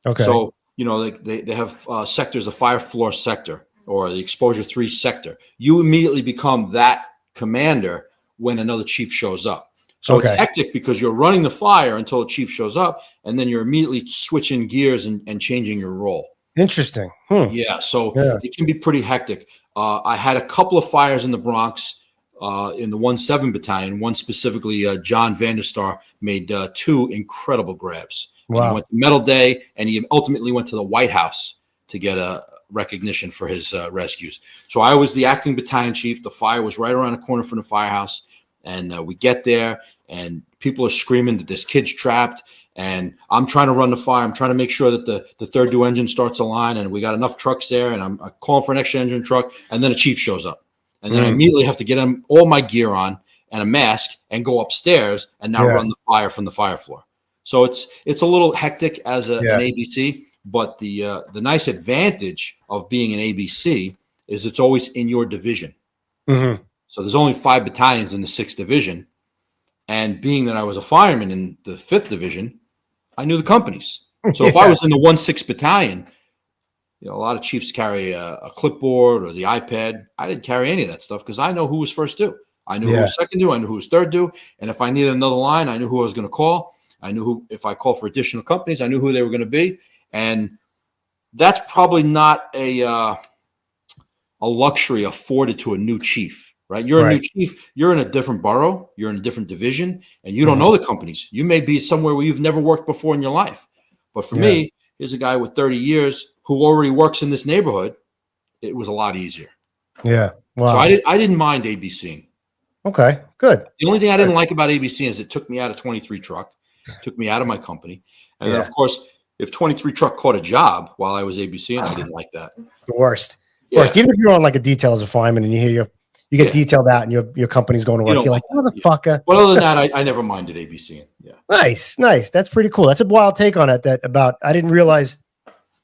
Okay. So, you know, they have sectors, the fire floor sector or the exposure 3 sector. You immediately become that commander when another chief shows up. So it's hectic because you're running the fire until a chief shows up, and then you're immediately switching gears and changing your role. Interesting. Yeah, so it can be pretty hectic. I had a couple of fires in the Bronx in the 1-7 battalion. One specifically, John Vanderstar made 2 incredible grabs. Wow. He went to Medal Day, and he ultimately went to the White House to get a recognition for his rescues. So I was the acting battalion chief. The fire was right around the corner from the firehouse. And we get there, and people are screaming that this kid's trapped. And I'm trying to run the fire. I'm trying to make sure that the third due engine starts a line, and we got enough trucks there. And I'm calling for an extra engine truck, and then a chief shows up. And then I immediately have to get all my gear on and a mask and go upstairs and now run the fire from the fire floor. So it's a little hectic as an ABC, but the nice advantage of being an ABC is it's always in your division. So there's only 5 battalions in the 6th division. And being that I was a fireman in the 5th division, I knew the companies. So if I was in the 1-6 battalion, you know, a lot of chiefs carry a clipboard or the iPad. I didn't carry any of that stuff because I know who was first due. I knew who was second due. I knew who was third due. And if I needed another line, I knew who I was going to call. I knew who, if I called for additional companies, I knew who they were going to be. And that's probably not a luxury afforded to a new chief. Right, you're a new chief. You're in a different borough. You're in a different division, and you don't know the companies. You may be somewhere where you've never worked before in your life. But for me, here's a guy with 30 years who already works in this neighborhood. It was a lot easier. Yeah. Wow. So I didn't mind ABCing. Okay. Good. The only thing I didn't like about ABC is it took me out of 23 truck, took me out of my company, and then of course, if 23 truck caught a job while I was ABCing, I didn't like that. The worst. Worst. Even if you're on like a detail as a fireman and you hear you get detailed out and your company's going to work. You're like, motherfucker. But other than that, I never minded ABC. Yeah. Nice. That's pretty cool. That's a wild take on it. I didn't realize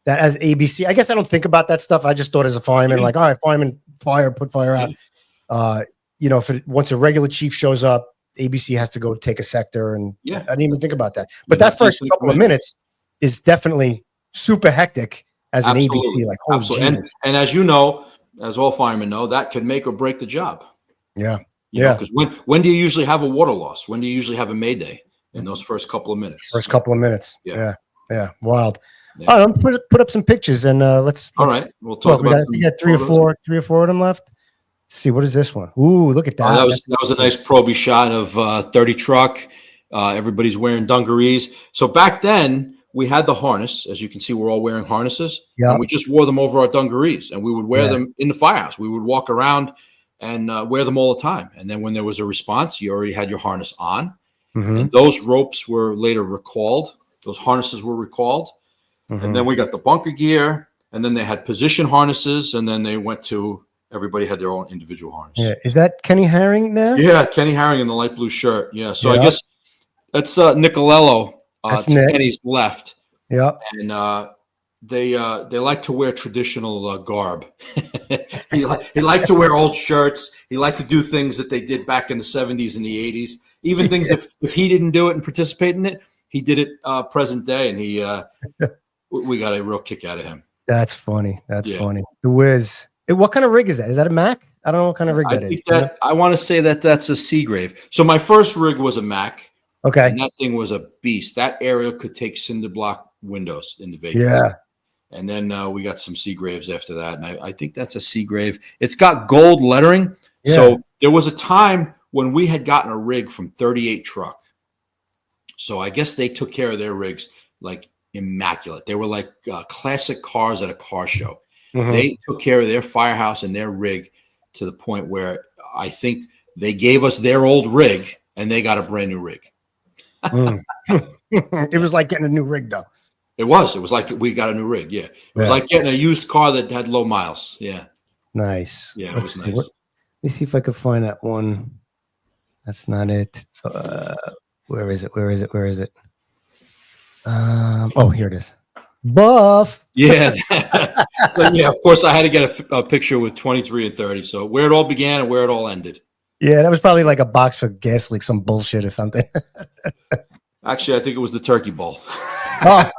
that as ABC. I guess I don't think about that stuff. I just thought as a fireman, like, all right, fireman, put fire out. You know, once a regular chief shows up, ABC has to go take a sector. And I didn't even think about that. But that first couple of minutes is definitely super hectic as an ABC. Like, holy Jesus. And as you know, as all firemen know, that could make or break the job. Yeah. You know, because when do you usually have a water loss? When do you usually have a mayday? In those first couple of minutes. Yeah. Wild. Yeah. All right, I'm put up some pictures and let's all right. We'll talk about we got three or four of them left. Let's see, what is this one? Ooh, look at that. That was a nice proby shot of 30 truck. Everybody's wearing dungarees. So back then we had the harness. As you can see, we're all wearing harnesses. Yeah. And we just wore them over our dungarees, and we would wear them in the firehouse. We would walk around and wear them all the time. And then when there was a response, you already had your harness on. And those ropes were later recalled. Those harnesses were recalled. And then we got the bunker gear, and then they had position harnesses, and then they went to everybody had their own individual harness. Yeah. Is that Kenny Herring there? Yeah, Kenny Herring in the light blue shirt. Yeah. So I guess that's Nicolello to Kenny's left. Yeah. And they like to wear traditional garb. he liked to wear old shirts. He liked to do things that they did back in the 70s and the 80s. Even things if he didn't do it and participate in it, he did it present day, and we got a real kick out of him. That's funny. That's funny. The Wiz. What kind of rig is that? Is that a Mac? I don't know what kind of rig that is. I want to say that's a Seagrave. So my first rig was a Mac. Okay. And that thing was a beast. That area could take cinder block windows in the vehicles. Yeah. And then we got some Seagraves after that. And I think that's a Seagrave. It's got gold lettering. Yeah. So there was a time when we had gotten a rig from 38 truck. So I guess they took care of their rigs like immaculate. They were like classic cars at a car show. Mhm. They took care of their firehouse and their rig to the point where I think they gave us their old rig and they got a brand new rig. Mm. It was like getting a new rig, though. It was like we got a new rig. Yeah. It was like getting a used car that had low miles. Yeah. Nice. Yeah. It Let's was see. nice. Let me see if I could find that one. That's not it. Where is it? Where is it? Where is it? Oh, here it is. Buff. Yeah. So, yeah, of course, I had to get a picture with 23 and 30. So where it all began and where it all ended. Yeah, that was probably like a box for gas leak, some bullshit or something. Actually, I think it was the turkey bowl. Oh,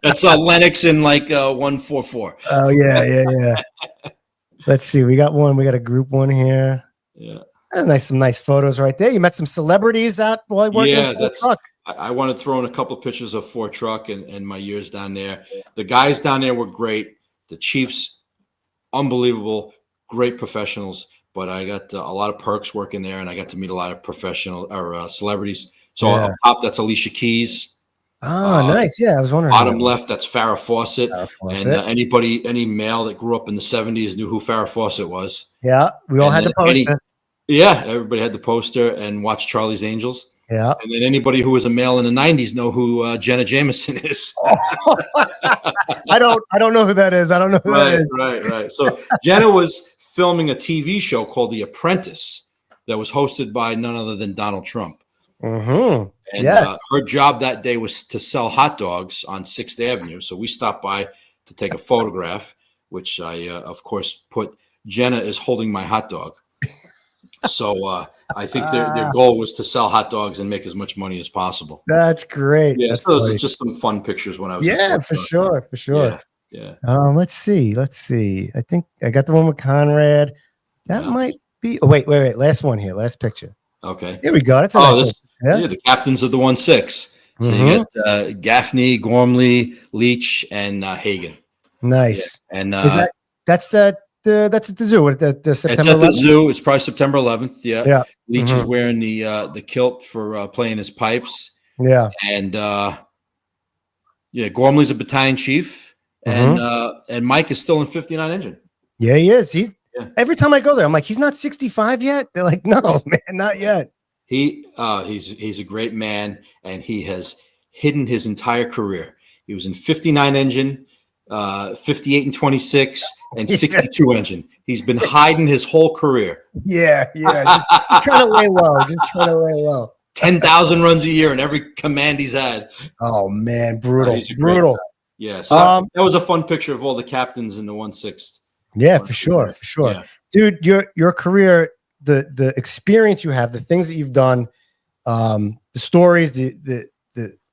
That's Lennox in like 144. oh yeah. Let's see. We got one. We got a group one here. Yeah. Some nice photos right there. You met some celebrities out while working. Yeah, at Ford Truck. I want to throw in a couple of pictures of Ford Truck and my years down there. The guys down there were great. The chiefs, unbelievable, great professionals. But I got a lot of perks working there, and I got to meet a lot of professional or celebrities. So up top, that's Alicia Keys. Oh, nice. Yeah, I was wondering. Bottom left, that's Farrah Fawcett. Fawcett. And any male that grew up in the 70s knew who Farrah Fawcett was. Yeah, we all had the poster. Yeah, everybody had the poster and watched Charlie's Angels. Yeah. And then anybody who was a male in the 90s know who Jenna Jameson is. I don't know who that is. I don't know who that is. Right. So Jenna was filming a TV show called The Apprentice that was hosted by none other than Donald Trump. Mm-hmm. And her job that day was to sell hot dogs on 6th Avenue. So we stopped by to take a photograph, which I, of course, put Jenna is holding my hot dog. So I think their goal was to sell hot dogs and make as much money as possible. That's great. Yeah, That's so those are just some fun pictures when I was. Yeah, for sure. Yeah. Let's see. I think I got the one with Conrad. That might be. Oh, wait. Last one here. Last picture. Okay. Here we go. That's the captains of the 1-6. So you get Gaffney, Gormley, Leach, and Hagen. Nice. Yeah. And that's at the zoo. At the September. It's at the zoo. It's probably September 11th. Yeah. Leach is Mm-hmm. wearing the kilt for playing his pipes. Yeah. And Gormley's a battalion chief, and Mike is still in 59 engine. Yeah, he is. Every time I go there, I'm like, he's not 65 yet. They're like, no, man, not yet. He's a great man, and he has hidden his entire career. He was in 59 engine, 58 and 26, and 62 engine. He's been hiding his whole career. Yeah. Just trying to lay low. 10,000 runs a year in every command he's had. Oh man, brutal. Yeah, so that was a fun picture of all the captains in the 1/6. Yeah, for sure. Yeah. Dude, your career, the experience you have, the things that you've done, the stories, the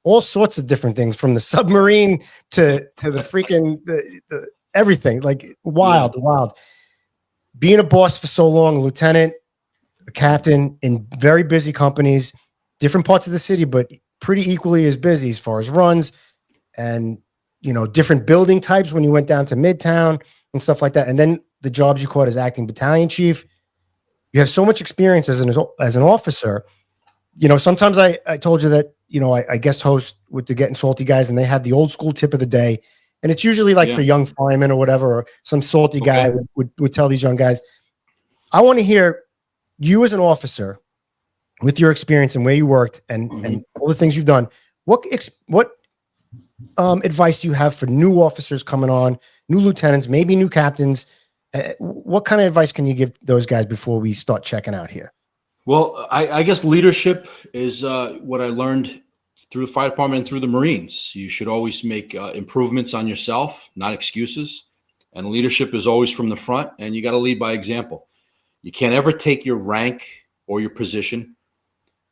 all sorts of different things, from the submarine to the freaking the everything, like wild. Being a boss for so long, a lieutenant, a captain in very busy companies, different parts of the city, but pretty equally as busy as far as runs and, different building types when you went down to Midtown and stuff like that. And then the jobs you caught as acting battalion chief. You have so much experience as an officer. Sometimes I told you that, I guest host with the Getting Salty guys, and they have the old school tip of the day. And it's usually like for young firemen or whatever, or some salty guy would tell these young guys. I want to hear you as an officer, with your experience and where you worked and all the things you've done. What advice do you have for new officers coming on, new lieutenants, maybe new captains? What kind of advice can you give those guys before we start checking out here? Well, I guess leadership is what I learned through the fire department and through the Marines. You should always make improvements on yourself, not excuses. And leadership is always from the front, and you got to lead by example. You can't ever take your rank or your position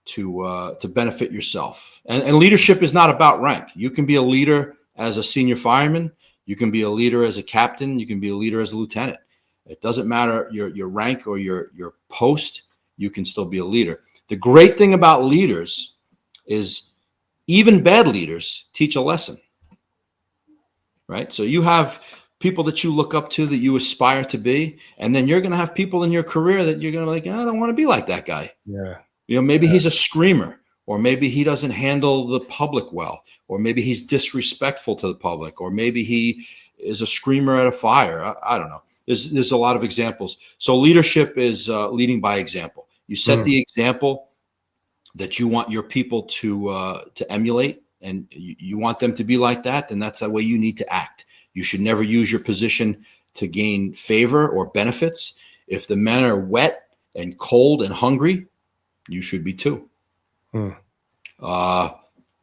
to benefit yourself. And leadership is not about rank. You can be a leader as a senior fireman. You can be a leader as a captain. You can be a leader as a lieutenant. It doesn't matter your rank or your post. You can still be a leader. The great thing about leaders is even bad leaders teach a lesson, right? So you have people that you look up to, that you aspire to be, and then you're going to have people in your career that you're going to be like, I don't want to be like that guy. Yeah. Maybe he's a screamer, or maybe he doesn't handle the public well, or maybe he's disrespectful to the public, or maybe he is a screamer at a fire. I don't know. There's a lot of examples. So leadership is leading by example. You set the example that you want your people to emulate, and you want them to be like that, then that's the way you need to act. You should never use your position to gain favor or benefits. If the men are wet and cold and hungry, you should be too. Yeah,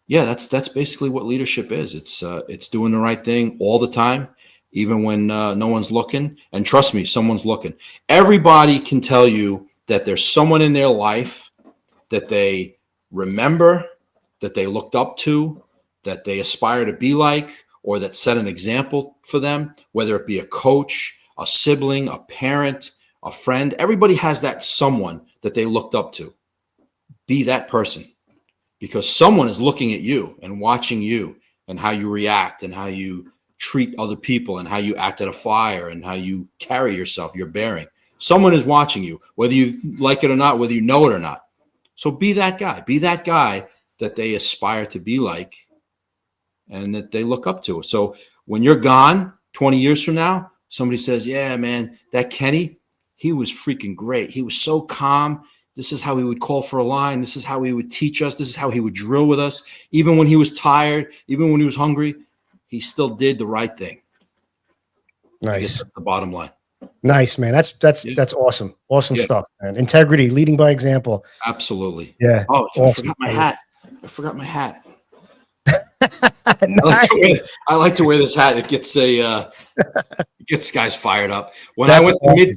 that's basically what leadership is. It's doing the right thing all the time, even when no one's looking. And trust me, someone's looking. Everybody can tell you that there's someone in their life that they remember, that they looked up to, that they aspire to be like, or that set an example for them, whether it be a coach, a sibling, a parent, a friend. Everybody has that someone that they looked up to. Be that person, because someone is looking at you and watching you and how you react and how you treat other people and how you act at a fire and how you carry yourself, your bearing. Someone is watching you, whether you like it or not, whether you know it or not. So be that guy. Be that guy that they aspire to be like and that they look up to. So when you're gone 20 years from now, somebody says, yeah, man, that Kenny, he was freaking great. He was so calm. This is how he would call for a line. This is how he would teach us. This is how he would drill with us. Even when he was tired, even when he was hungry, he still did the right thing. Nice. I guess that's the bottom line. Nice, man. That's awesome. Awesome stuff, man. Integrity, leading by example. Absolutely. Yeah. Oh, awesome. I forgot my hat. Nice. I like to wear this hat. It gets guys fired up. When I went to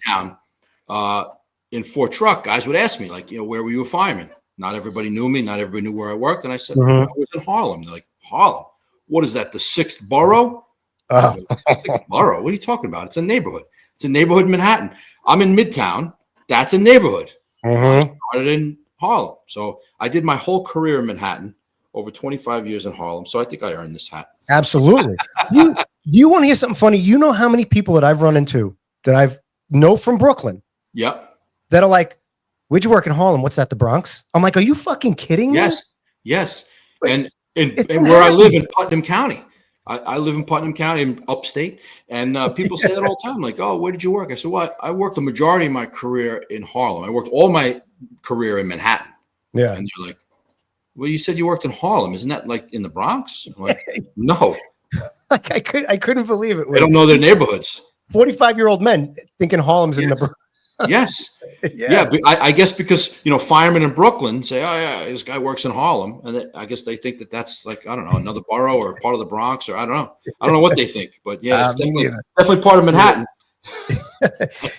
Midtown in Fort Truck, guys would ask me, like, where were you a fireman? Not everybody knew me. Not everybody knew where I worked. And I said, I was in Harlem. They're like, Harlem? What is that, the 6th borough? Oh. 6th borough? What are you talking about? It's a neighborhood. It's a neighborhood in Manhattan. I'm in Midtown. That's a neighborhood. I started in Harlem. So I did my whole career in Manhattan, over 25 years in Harlem. So I think I earned this hat. Absolutely. You want to hear something funny? You know how many people that I've run into that I've know from Brooklyn? Yep. That are like, where'd you work in Harlem? What's that, the Bronx? I'm like, are you fucking kidding me? Yes. And where I live in Putnam County. I live in Putnam County, in upstate, and people say that all the time, like, oh, where did you work? I said, well, I worked the majority of my career in Harlem. I worked all my career in Manhattan. Yeah. And they're like, well, you said you worked in Harlem. Isn't that like in the Bronx? I'm like, no. Like I couldn't believe it. They don't know their neighborhoods. 45-year-old men thinking Harlem's in the Bronx. Yes. Yeah. But I guess because, firemen in Brooklyn say, oh, yeah, this guy works in Harlem. And I guess they think that that's like, I don't know, another borough or part of the Bronx, or I don't know. I don't know what they think. But yeah, it's definitely part of Manhattan.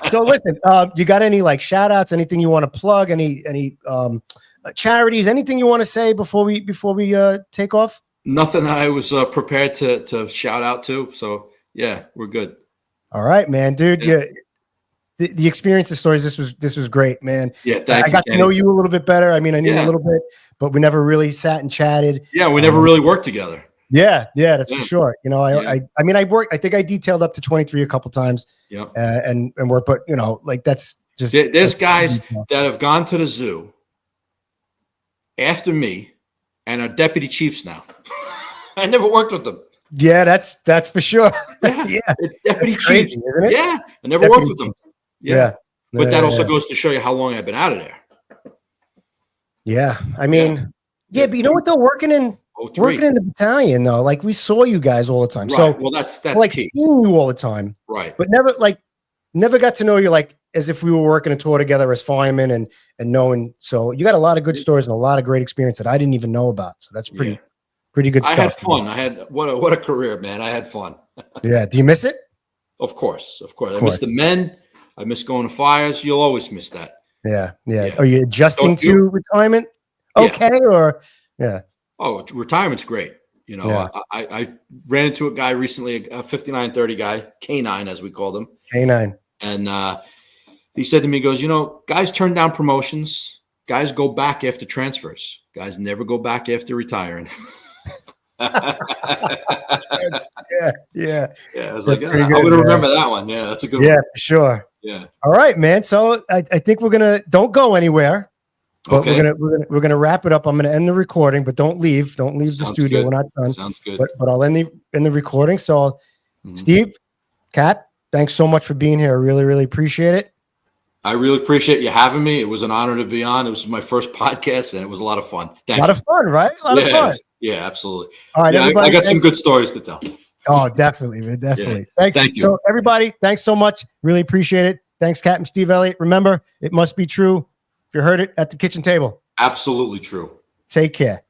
So listen, you got any like shout outs, anything you want to plug, any charities, anything you want to say before we take off? Nothing I was prepared to shout out to. So yeah, we're good. All right, man, dude. Yeah. The experience, the stories, this was great, man. Yeah, thank you. I got to know you a little bit better. I mean, I knew you a little bit, but we never really sat and chatted. Yeah, we never really worked together. Yeah, that's for sure. I mean, I worked. I think I detailed up to 23 a couple times. Yeah, and work, but like that's just. There's guys that have gone to the zoo after me, and are deputy chiefs now. I never worked with them. Yeah, that's for sure. Yeah, deputy chiefs, crazy, isn't it? Yeah, I never worked with them. Yeah. But that also goes to show you how long I've been out of there. Yeah. I mean, but you know what though? Working in the battalion though, like we saw you guys all the time. Right. So well, that's like key. Seeing you all the time. Right. But never got to know you like as if we were working a tour together as firemen and knowing. So you got a lot of good stories and a lot of great experience that I didn't even know about. So that's pretty good stuff. I had fun. I had what a career, man. I had fun. Yeah. Do you miss it? Of course. I miss the men. I miss going to fires. You'll always miss that. Yeah. Are you adjusting to retirement? Okay. Or Oh, retirement's great. I ran into a guy recently, a 5930 guy, K9 as we called him. K9. And he said to me, he goes, guys turn down promotions. Guys go back after transfers. Guys never go back after retiring. Yeah. I was like, I'm going to remember that one. Yeah, that's a good one. Yeah, for sure. Yeah. All right, man. So I think don't go anywhere. But Okay. we're gonna wrap it up. I'm gonna end the recording, but don't leave. Don't leave the Sounds studio. good. We're not done. Sounds good. But I'll end the recording. So, Mhm. Steve, Capt, thanks so much for being here. I really, really appreciate it. I really appreciate you having me. It was an honor to be on. It was my first podcast, and it was a lot of fun. Thank you. A lot of fun, right? A lot of fun. Yeah, absolutely. All right, Yeah, everybody. I got some good stories to tell. Oh, definitely, man, definitely. Yeah. Thanks. Thank you. So, everybody, thanks so much. Really appreciate it. Thanks, Captain Steve Elliott. Remember, it must be true. If you heard it at the kitchen table. Absolutely true. Take care.